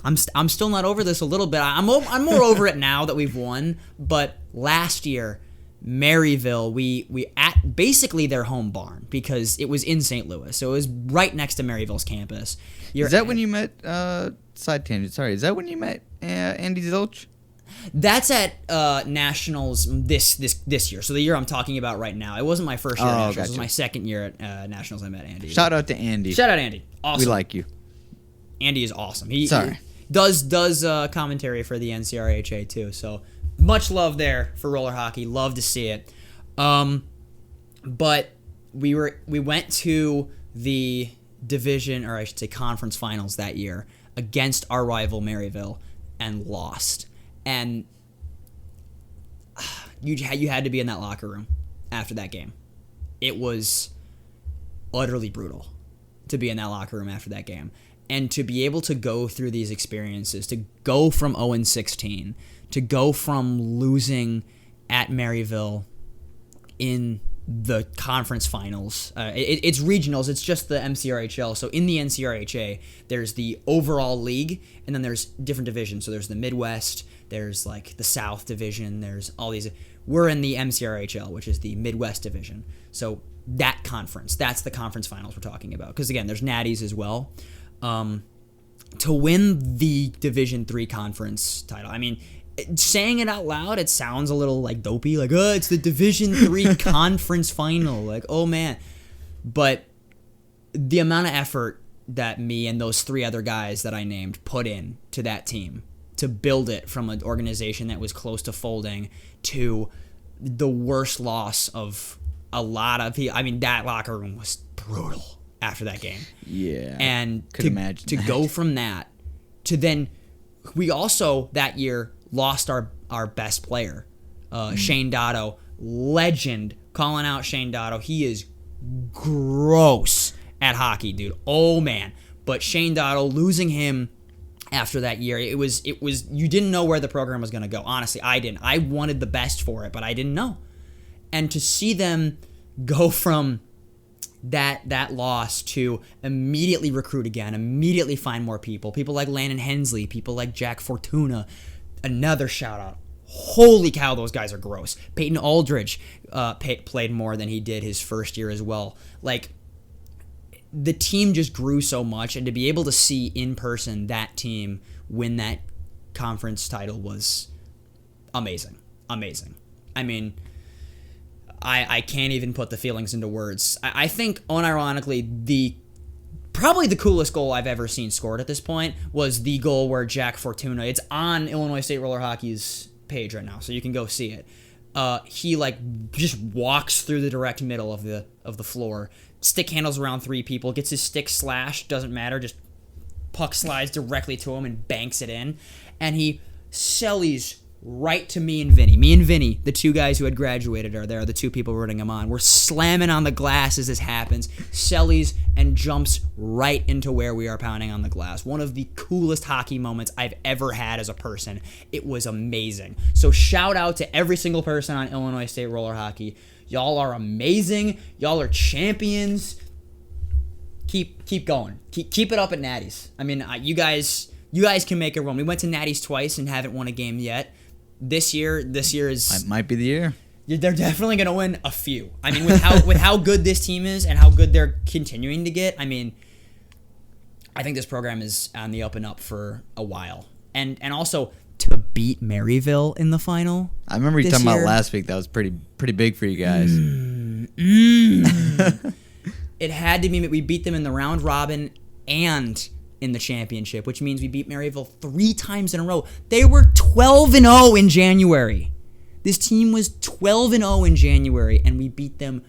I'm still not over this a little bit. I'm more over it now that we've won. But last year, Maryville, we at basically their home barn because it was in St. Louis, so it was right next to Maryville's campus. Is that when you met? Side tangent. Sorry, is that when you met Andy Zilch? That's at Nationals this year. So the year I'm talking about right now. It wasn't my first year at Nationals. Gotcha. It was my second year at Nationals. I met Andy. Shout out to Andy. Shout out Andy. Awesome. We like you. Andy is awesome. He does commentary for the NCRHA too. So much love there for roller hockey. Love to see it. But we went to the division, or I should say conference finals that year against our rival Maryville and lost. And you had to be in that locker room after that game. It was utterly brutal to be in that locker room after that game. And to be able to go through these experiences, to go from 0-16, to go from losing at Maryville in the conference finals. It's regionals. It's just the MCRHL. So in the NCRHA, there's the overall league, and then there's different divisions. So there's the Midwest, there's like the South division, there's all these. we're in the MCRHL, which is the Midwest Division. So that conference, that's the conference finals we're talking about. Because again, there's natties as well. To win the Division III conference title, I mean, saying it out loud, it sounds a little like dopey, like, oh, it's the Division III conference final, like, oh man. But the amount of effort that me and those 3 other guys that I named put in to that team to build it from an organization that was close to folding to the worst loss of a lot of people. I mean, that locker room was brutal after that game. Yeah. And could imagine to that. go from that to then we also that year lost our best player, Shane Dotto, legend. Calling out Shane Dotto. He is gross at hockey, dude. Oh man. But Shane Dotto, losing him after that year, it was you didn't know where the program was going to go. Honestly, I didn't. I wanted the best for it, but I didn't know. And to see them go from that loss to immediately recruit again, immediately find more people like Landon Hensley, people like Jack Fortuna, another shout out. Holy cow, those guys are gross. Peyton Aldridge played more than he did his first year as well. Like, the team just grew so much, and to be able to see in person that team win that conference title was amazing. Amazing. I mean, I can't even put the feelings into words. I think, unironically, probably the coolest goal I've ever seen scored at this point was the goal where Jack Fortuna, it's on Illinois State Roller Hockey's page right now, so you can go see it. He just walks through the direct middle of the floor, stick handles around 3 people, gets his stick slashed, doesn't matter, just puck slides directly to him and banks it in, and he sellies right to me and Vinny. Me and Vinny, the 2 guys who had graduated are there, the 2 people rooting him on. We're slamming on the glass as this happens, sellies and jumps right into where we are pounding on the glass. One of the coolest hockey moments I've ever had as a person. It was amazing. So shout out to every single person on Illinois State Roller Hockey. Y'all are amazing. Y'all are champions. Keep going. Keep it up at Natties. I mean, you guys can make a run. We went to Natties twice and haven't won a game yet. This year is... It might be the year. They're definitely going to win a few. I mean, with how good this team is and how good they're continuing to get, I mean, I think this program is on the up and up for a while. And also, to beat Maryville in the final. I remember you talking about last week. That was pretty big for you guys. It had to be. We beat them in the round robin and in the championship, which means we beat Maryville 3 times in a row. They were 12-0 in January. This team was 12-0 in January, and we beat them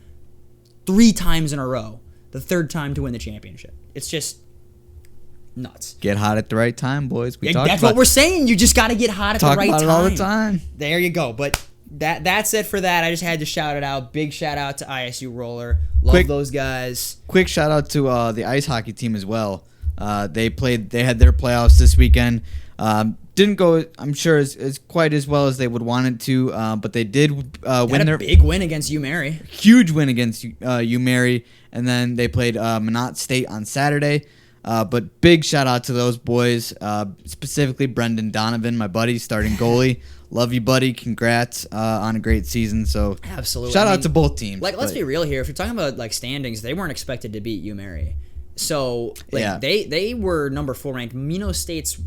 3 times in a row. The 3rd time to win the championship. It's just nuts. Get hot at the right time, boys. That's what we're saying. You just got to get hot at the right time. Talk about it all the time. There you go. But that's it for that. I just had to shout it out. Big shout out to ISU Roller. Love those guys. Quick shout out to the ice hockey team as well. They had their playoffs this weekend. Didn't go, I'm sure, as quite as well as they would want it to, but they did win their big win against UMary. Huge win against UMary, and then they played Minot State on Saturday. But big shout out to those boys, specifically Brendan Donovan, my buddy, starting goalie. Love you, buddy. Congrats on a great season. So absolutely, shout out to both teams. Let's be real here. If you're talking about standings, they weren't expected to beat UMary. So they were number 4 ranked. Minot State's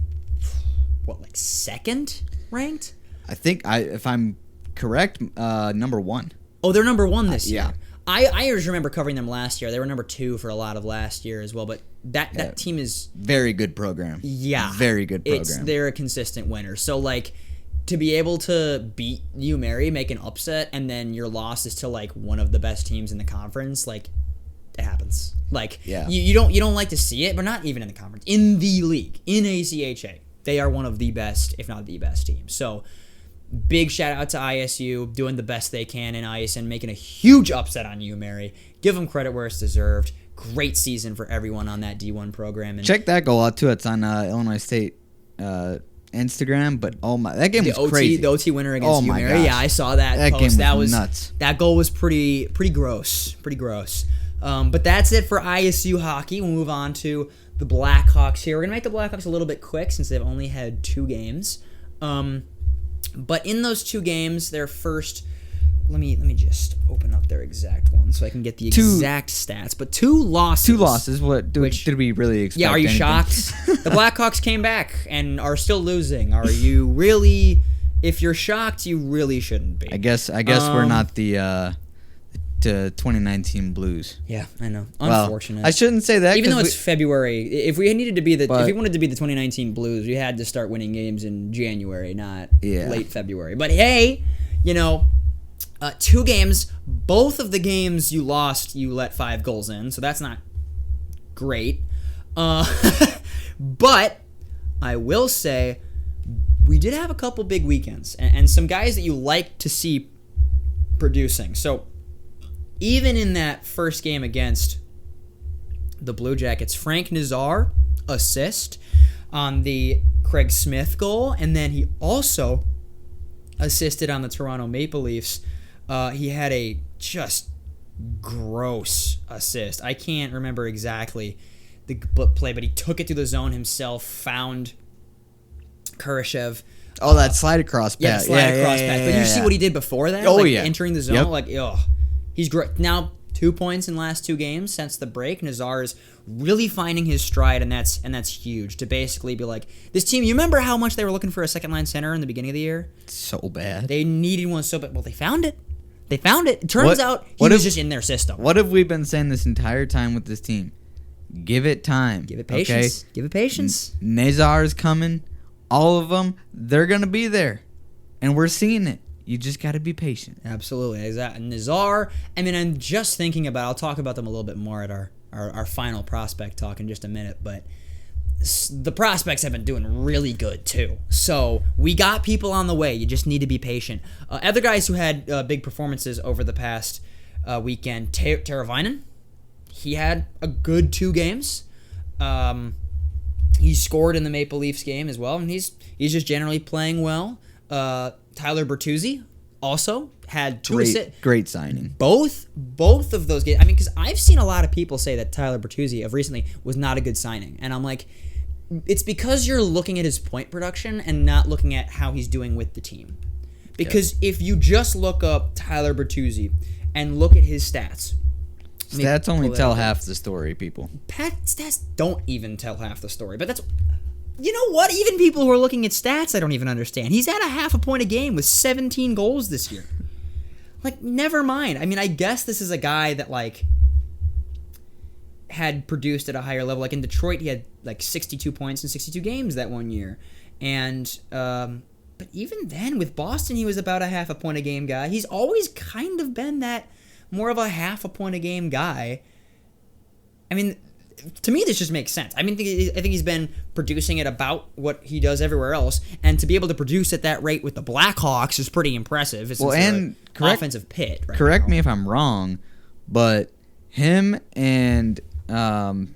2nd ranked? I think if I'm correct, number 1. Oh, they're number 1 this year. I just remember covering them last year. They were number 2 for a lot of last year as well. But that team is very good program. Yeah, very good program. They're a consistent winner. So to be able to beat UMary, make an upset, and then your loss is to one of the best teams in the conference, it happens. You don't like to see it, but not even in the conference, in the league, in ACHA, they are one of the best, if not the best team. So big shout out to ISU doing the best they can in ice and making a huge upset on UMary. Give them credit where it's deserved. Great season for everyone on that D1 program. And check that goal out too. It's on Illinois State Instagram. But that game was crazy. The OT winner against UMary. Yeah, I saw that. That post. Game was nuts. That goal was pretty gross. Pretty gross. But that's it for ISU hockey. We'll move on to the Blackhawks here. We're going to make the Blackhawks a little bit quick since they've only had 2 games. But in those 2 games, their first let me just open up their exact one so I can get the exact stats. But 2 losses. 2 losses. What did we really expect? Yeah, are you shocked? The Blackhawks came back and are still losing. Are you really? If you're shocked, you really shouldn't be. I guess we're not the 2019 Blues. Yeah, I know. Unfortunate. Well, I shouldn't say that. Even though it's February, if we wanted to be the 2019 Blues, we had to start winning games in January, not late February. But hey, 2 games. Both of the games you lost, you let 5 goals in, so that's not great. But I will say we did have a couple big weekends and some guys that you like to see producing. So even in that first game against the Blue Jackets, Frank Nazar assist on the Craig Smith goal, and then he also assisted on the Toronto Maple Leafs. He had a just gross assist. I can't remember exactly the play, but he took it to the zone himself, found Kurashev. Oh, that slide across pass. Yeah, slide across pass. But you see what he did before that? Oh, Entering the zone, he's great. Now 2 points in the last 2 games since the break. Nazar is really finding his stride, and that's huge to basically be like, this team, you remember how much they were looking for a second line center in the beginning of the year? So bad. They needed one so bad. Well, they found it. It turns out he was just in their system. What have we been saying this entire time with this team? Give it time. Give it patience. Okay? Give it patience. Nazar is coming. All of them, they're going to be there. And we're seeing it. You just got to be patient. Absolutely. Exactly. Nazar, I'm just thinking about, I'll talk about them a little bit more at our final prospect talk in just a minute, but the prospects have been doing really good too. So we got people on the way. You just need to be patient. Other guys who had big performances over the past weekend, Teravainen, he had a good 2 games. He scored in the Maple Leafs game as well, and he's just generally playing well. Tyler Bertuzzi also had 2 assists. Great signing. Both of those games. Because I've seen a lot of people say that Tyler Bertuzzi of recently was not a good signing, and I'm like, it's because you're looking at his point production and not looking at how he's doing with the team. Because if you just look up Tyler Bertuzzi and look at his stats. Stats only tell half the story, people. Stats don't even tell half the story. But that's... You know what? Even people who are looking at stats, I don't even understand. He's at a half a point a game with 17 goals this year. Never mind. I guess this is a guy that, had produced at a higher level. In Detroit, he had, 62 points in 62 games that one year. And, but even then, with Boston, he was about a half a point a game guy. He's always kind of been that more of a half a point a game guy. To me, this just makes sense. I think he's been producing at about what he does everywhere else, and to be able to produce at that rate with the Blackhawks is pretty impressive. It's offensive pit. Correct me if I'm wrong, but him and Donato,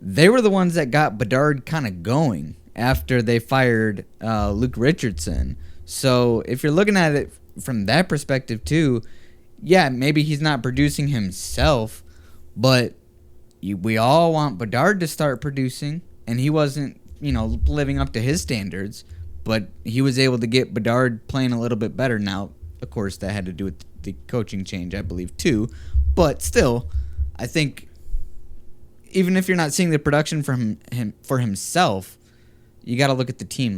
they were the ones that got Bedard kind of going after they fired Luke Richardson. So if you're looking at it from that perspective too. Yeah, maybe he's not producing himself, but we all want Bedard to start producing, and he wasn't, living up to his standards, but he was able to get Bedard playing a little bit better. Now, of course, that had to do with the coaching change, I believe, too, but still, I think even if you're not seeing the production from him for himself, you got to look at the team,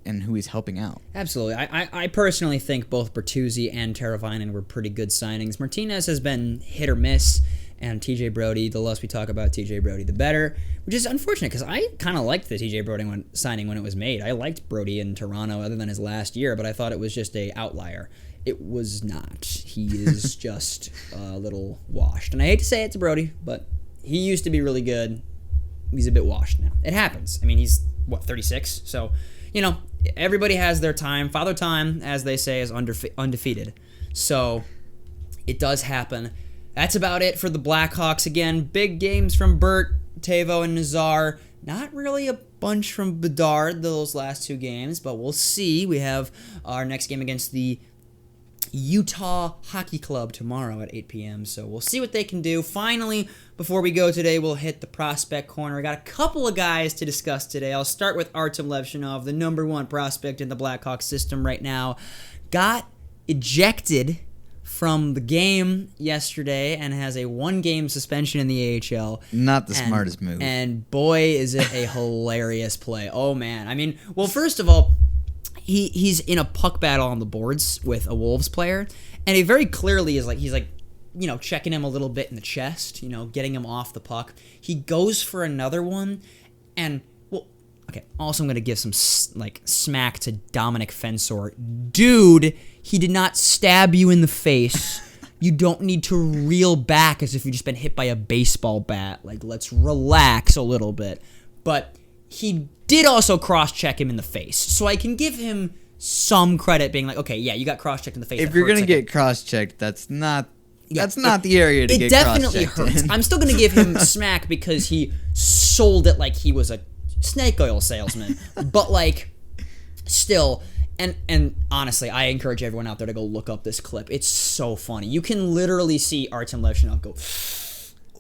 and who he's helping out. Absolutely. I personally think both Bertuzzi and Teravainen were pretty good signings. Martinez has been hit or miss, and TJ Brody, the less we talk about TJ Brody, the better, which is unfortunate because I kind of liked the TJ Brody signing when it was made. I liked Brody in Toronto other than his last year, but I thought it was just a outlier. It was not. He is just a little washed. And I hate to say it to Brody, but he used to be really good. He's a bit washed now. It happens. He's, 36? So, everybody has their time. Father Time, as they say, is undefeated. So it does happen. That's about it for the Blackhawks. Again, big games from Bert, Tavo, and Nazar. Not really a bunch from Bedard those last 2 games, but we'll see. We have our next game against the Utah Hockey Club tomorrow at 8 p.m. So we'll see what they can do. Finally, before we go today, we'll hit the prospect corner. I got a couple of guys to discuss today. I'll start with Artem Levshinov, the number one prospect in the Blackhawks system right now. Got ejected from the game yesterday and has a one-game suspension in the AHL. Not the smartest move. And boy, is it a hilarious play. Oh, man. I mean, well, first of all, he's in a puck battle on the boards with a Wolves player, and he very clearly is he's checking him a little bit in the chest, getting him off the puck. He goes for another one, and also I'm going to give some smack to Dominic Fensor. Dude, he did not stab you in the face. You don't need to reel back as if you've just been hit by a baseball bat. Let's relax a little bit. But he did also cross-check him in the face. So I can give him some credit being okay, yeah, you got cross-checked in the face. If you're going to get cross-checked, that's not the area to get cross-checked. It definitely hurts. I'm still going to give him smack because he sold it like he was a snake oil salesman. But, still, and honestly, I encourage everyone out there to go look up this clip. It's so funny. You can literally see Artem Levshinov go,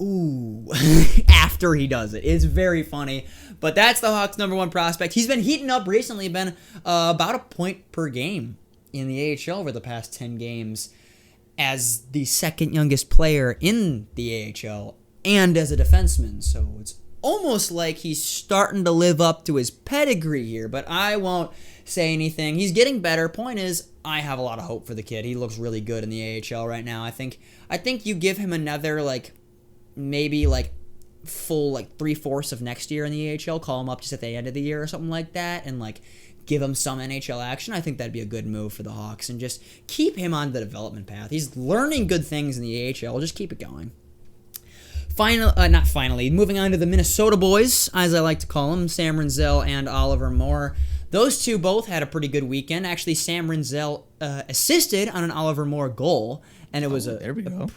ooh, after he does it. It's very funny. But that's the Hawks' number one prospect. He's been heating up recently, been about a point per game in the AHL over the past 10 games as the second youngest player in the AHL and as a defenseman. So it's almost like he's starting to live up to his pedigree here, but I won't say anything. He's getting better. Point is, I have a lot of hope for the kid. He looks really good in the AHL right now. I think you give him another maybe full 3/4 of next year in the AHL, call him up just at the end of the year or something like that, and give him some NHL action. I think that'd be a good move for the Hawks, and just keep him on the development path. He's learning good things in the AHL. Just keep it going. Moving on to the Minnesota boys, as I like to call them, Sam Rinzel and Oliver Moore. Those two both had a pretty good weekend. Actually, Sam Rinzel assisted on an Oliver Moore goal, and it was a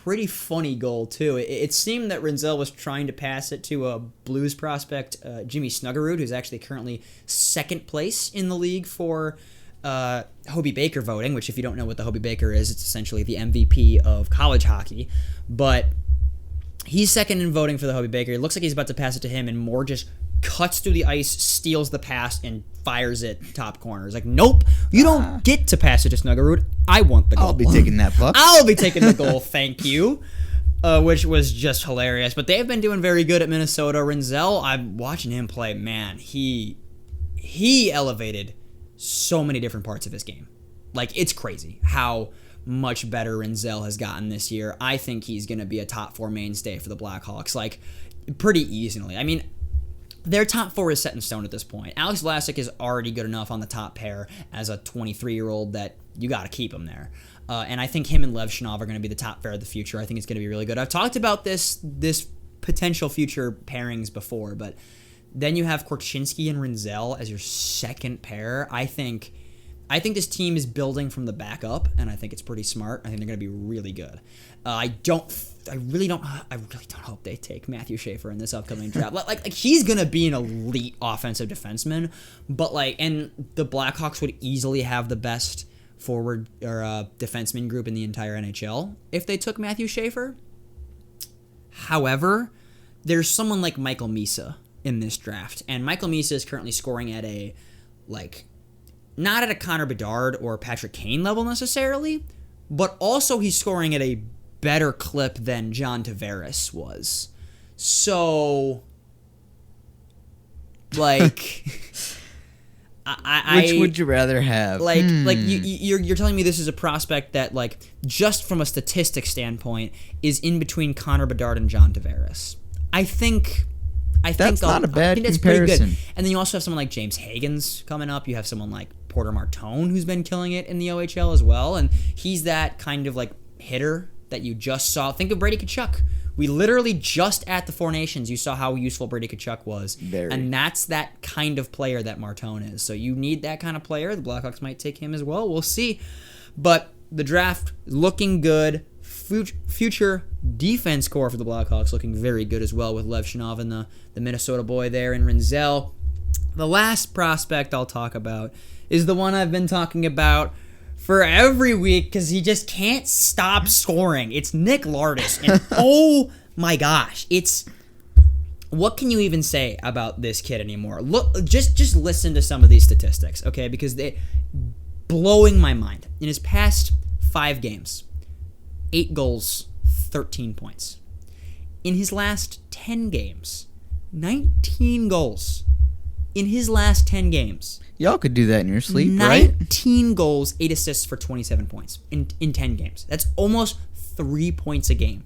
pretty funny goal, too. It seemed that Rinzel was trying to pass it to a Blues prospect, Jimmy Snuggerud, who's actually currently second place in the league for Hobie Baker voting, which if you don't know what the Hobie Baker is, it's essentially the MVP of college hockey. But he's second in voting for the Hobie Baker. It looks like he's about to pass it to him, and Moore just cuts through the ice, steals the pass, and fires it top corner. It's nope, you don't get to pass it to Snuggerud. I want the goal. I'll be taking that puck. I'll be taking the goal, thank you. Which was just hilarious. But they've been doing very good at Minnesota. Rinzel, I'm watching him play. Man, he elevated so many different parts of his game. It's crazy how much better Rinzel has gotten this year. I think he's going to be a top 4 mainstay for the Blackhawks, pretty easily. I mean, their top 4 is set in stone at this point. Alex Vlasic is already good enough on the top pair as a 23-year-old that you got to keep him there. And I think him and Levshinov are going to be the top pair of the future. I think it's going to be really good. I've talked about this potential future pairings before, but then you have Korchinski and Rinzel as your second pair. I think this team is building from the back up, and I think it's pretty smart. I think they're going to be really good. I really don't hope they take Matthew Schaefer in this upcoming draft. He's going to be an elite offensive defenseman, but and the Blackhawks would easily have the best forward or defenseman group in the entire NHL if they took Matthew Schaefer. However, there's someone like Michael Misa in this draft, and Michael Misa is currently scoring at a not at a Connor Bedard or Patrick Kane level necessarily, but also he's scoring at a better clip than John Tavares was. So, which would you rather have? You're telling me this is a prospect that just from a statistic standpoint is in between Connor Bedard and John Tavares. I think that's not a bad that's comparison. Pretty good. And then you also have someone like James Hagens coming up. You have someone like Porter Martone who's been killing it in the OHL as well, and he's that kind of hitter that you just saw. Think of Brady Tkachuk. We literally just at the Four Nations, you saw how useful Brady Tkachuk was. Very. And that's that kind of player that Martone is. So you need that kind of player. The Blackhawks might take him as well. We'll see. But the draft looking good. Future defense core for the Blackhawks looking very good as well with Levshinov and the Minnesota boy there and Rinzel. The last prospect I'll talk about is the one I've been talking about for every week because he just can't stop scoring. It's Nick Lardis, and oh my gosh, what can you even say about this kid anymore? Look, just listen to some of these statistics, okay? Because they blowing my mind. In his past 5 games, 8 goals, 13 points. In his last 10 games, 19 goals. In his last 10 games. Y'all could do that in your sleep, right? 19 goals, 8 assists for 27 points in 10 games. That's almost 3 points a game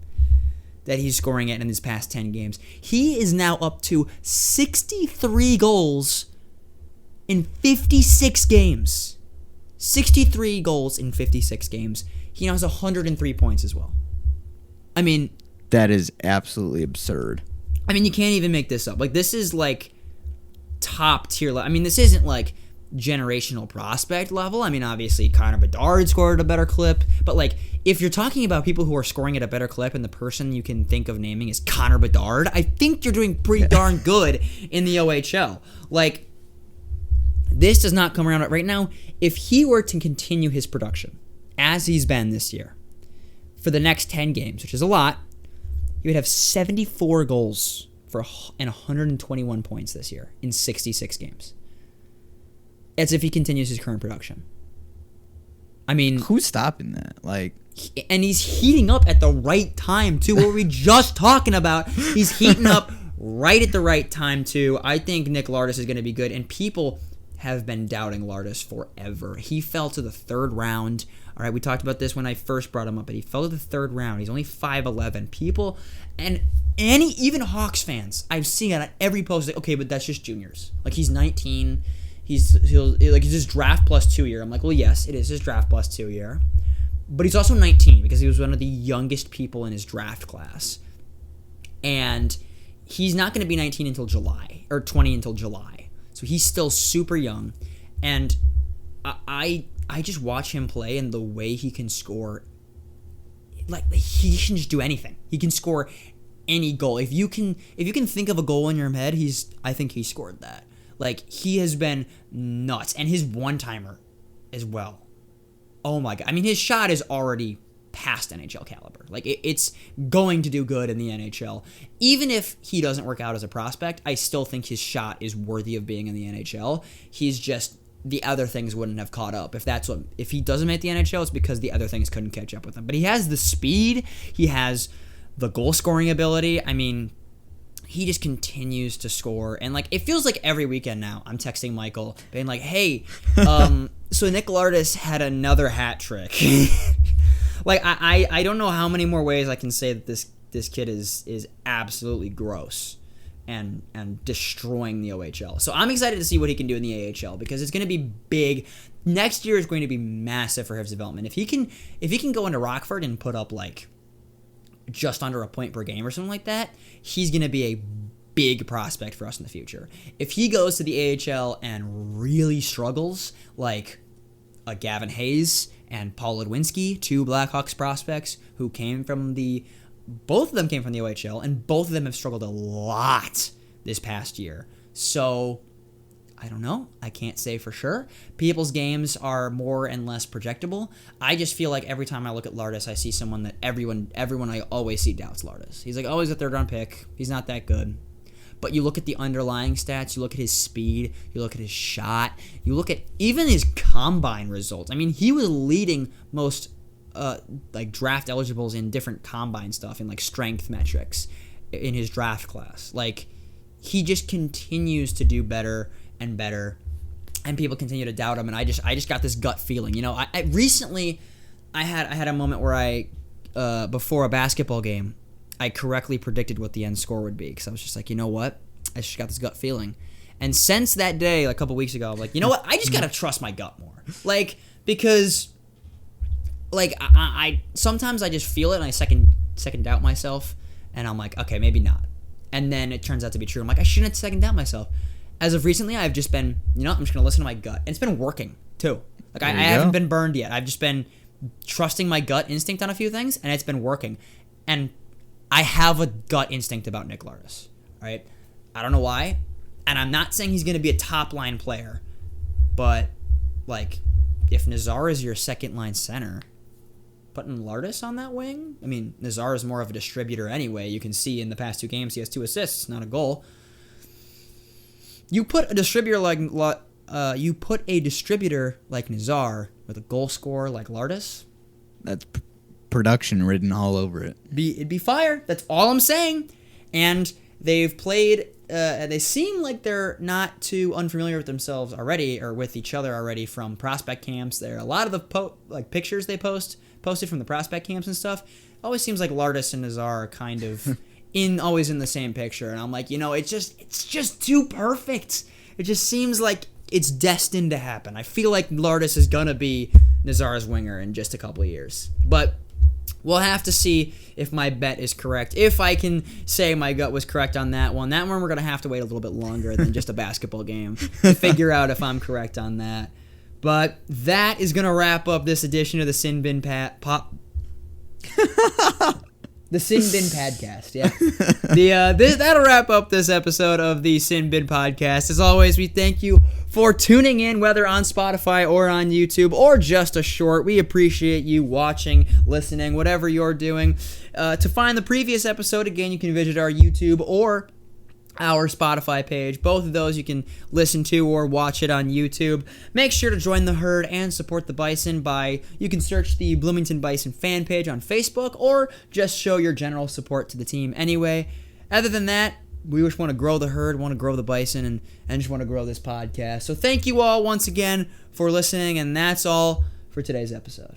that he's scoring at in his past 10 games. He is now up to 63 goals in 56 games. 63 goals in 56 games. He now has 103 points as well. I mean... That is absolutely absurd. I mean, you can't even make this up. Like, this is, like, top tier. I mean, this isn't, like, generational prospect level. I mean, obviously, Connor Bedard scored at a better clip. But, like, if you're talking about people who are scoring at a better clip and the person you can think of naming is Connor Bedard, I think you're doing pretty darn good in the OHL. Like, this does not come around right now. If he were to continue his production as he's been this year for the next 10 games, which is a lot, he would have 74 goals and 121 points this year in 66 games. As if he continues his current production. I mean... Who's stopping that? Like... And he's heating up at the right time, too. What were we just talking about? He's heating up right at the right time, too. I think Nick Lardis is going to be good. And people have been doubting Lardis forever. He fell to the 3rd round. All right, we talked about this when I first brought him up, but he fell to the 3rd round. He's only 5'11". People, and even Hawks fans, I've seen it on every post, like, okay, but that's just juniors. Like, he's 19. He's his draft plus 2 year. I'm like, well, yes, it is his draft plus 2 year. But he's also 19 because he was one of the youngest people in his draft class. And he's not going to be 19 until July, or 20 until July. So he's still super young. And I just watch him play and the way he can score. Like, he can just do anything. He can score any goal. If you can think of a goal in your head, I think he scored that. Like, he has been nuts. And his one-timer as well. Oh my God. I mean, his shot is already past NHL caliber. Like, it's going to do good in the NHL. Even if he doesn't work out as a prospect, I still think his shot is worthy of being in the NHL. He's just, the other things wouldn't have caught up. If he doesn't make the NHL, it's because the other things couldn't catch up with him. But he has the speed. He has the goal-scoring ability. I mean, he just continues to score. And, like, it feels like every weekend now I'm texting Michael being like, hey, so Nick Lardis had another hat trick. Like, I don't know how many more ways I can say that this kid is absolutely gross and destroying the OHL. So I'm excited to see what he can do in the AHL because it's going to be big. Next year is going to be massive for his development. If he can go into Rockford and put up, like, just under a point per game or something like that, he's going to be a big prospect for us in the future. If he goes to the AHL and really struggles, like a Gavin Hayes and Paul Ludwinski, 2 Blackhawks prospects who both of them came from the OHL, and both of them have struggled a lot this past year. So, I don't know. I can't say for sure. People's games are more and less projectable. I just feel like every time I look at Lardis, I see someone that everyone I always see doubts Lardis. He's like always a 3rd round pick. He's not that good. But you look at the underlying stats, you look at his speed, you look at his shot, you look at even his combine results. I mean, he was leading most like draft eligibles in different combine stuff, in like strength metrics in his draft class. Like, he just continues to do better and better, and people continue to doubt him. And I just got this gut feeling. You know, I recently had a moment where I before a basketball game, I correctly predicted what the end score would be because I was just like, you know what, I just got this gut feeling. And since that day, like a couple weeks ago, I'm like, you know what, I just gotta trust my gut more. Like, because like I sometimes I just feel it and I second doubt myself, and I'm like, okay, maybe not. And then it turns out to be true. I'm like, I shouldn't second doubt myself. As of recently, I've just been, you know, I'm just going to listen to my gut. And it's been working, too. Like, I haven't been burned yet. I've just been trusting my gut instinct on a few things, and it's been working. And I have a gut instinct about Nick Lardis, right? I don't know why. And I'm not saying he's going to be a top-line player, but, like, if Nazar is your second-line center, putting Lardis on that wing? I mean, Nazar is more of a distributor anyway. You can see in the past 2 games he has 2 assists, not a goal. You put a distributor like Nazar with a goal scorer like Lardis. That's production written all over it. It'd be fire. That's all I'm saying. And they've played. They seem like they're not too unfamiliar with themselves already, or with each other already from prospect camps. There, a lot of the pictures they posted from the prospect camps and stuff. Always seems like Lardis and Nazar are kind of always in the same picture, and I'm like, it's just too perfect. It just seems like it's destined to happen. I feel like Lardis is gonna be Nazar's winger in just a couple of years, but we'll have to see if my bet is correct. If I can say my gut was correct on that one. That one we're gonna have to wait a little bit longer than just a basketball game to figure out if I'm correct on that. But that is gonna wrap up this edition of the Sin Bin The Sin Bin Podcast, yeah. That'll wrap up this episode of the Sin Bin Podcast. As always, we thank you for tuning in, whether on Spotify or on YouTube or just a short. We appreciate you watching, listening, whatever you're doing. To find the previous episode, again, you can visit our YouTube or our Spotify page. Both of those you can listen to or watch it on YouTube. Make sure to join the herd and support the Bison you can search the Bloomington Bison fan page on Facebook, or just show your general support to the team anyway. Other than that, we just want to grow the herd, want to grow the Bison, and just want to grow this podcast. So thank you all once again for listening, and that's all for today's episode.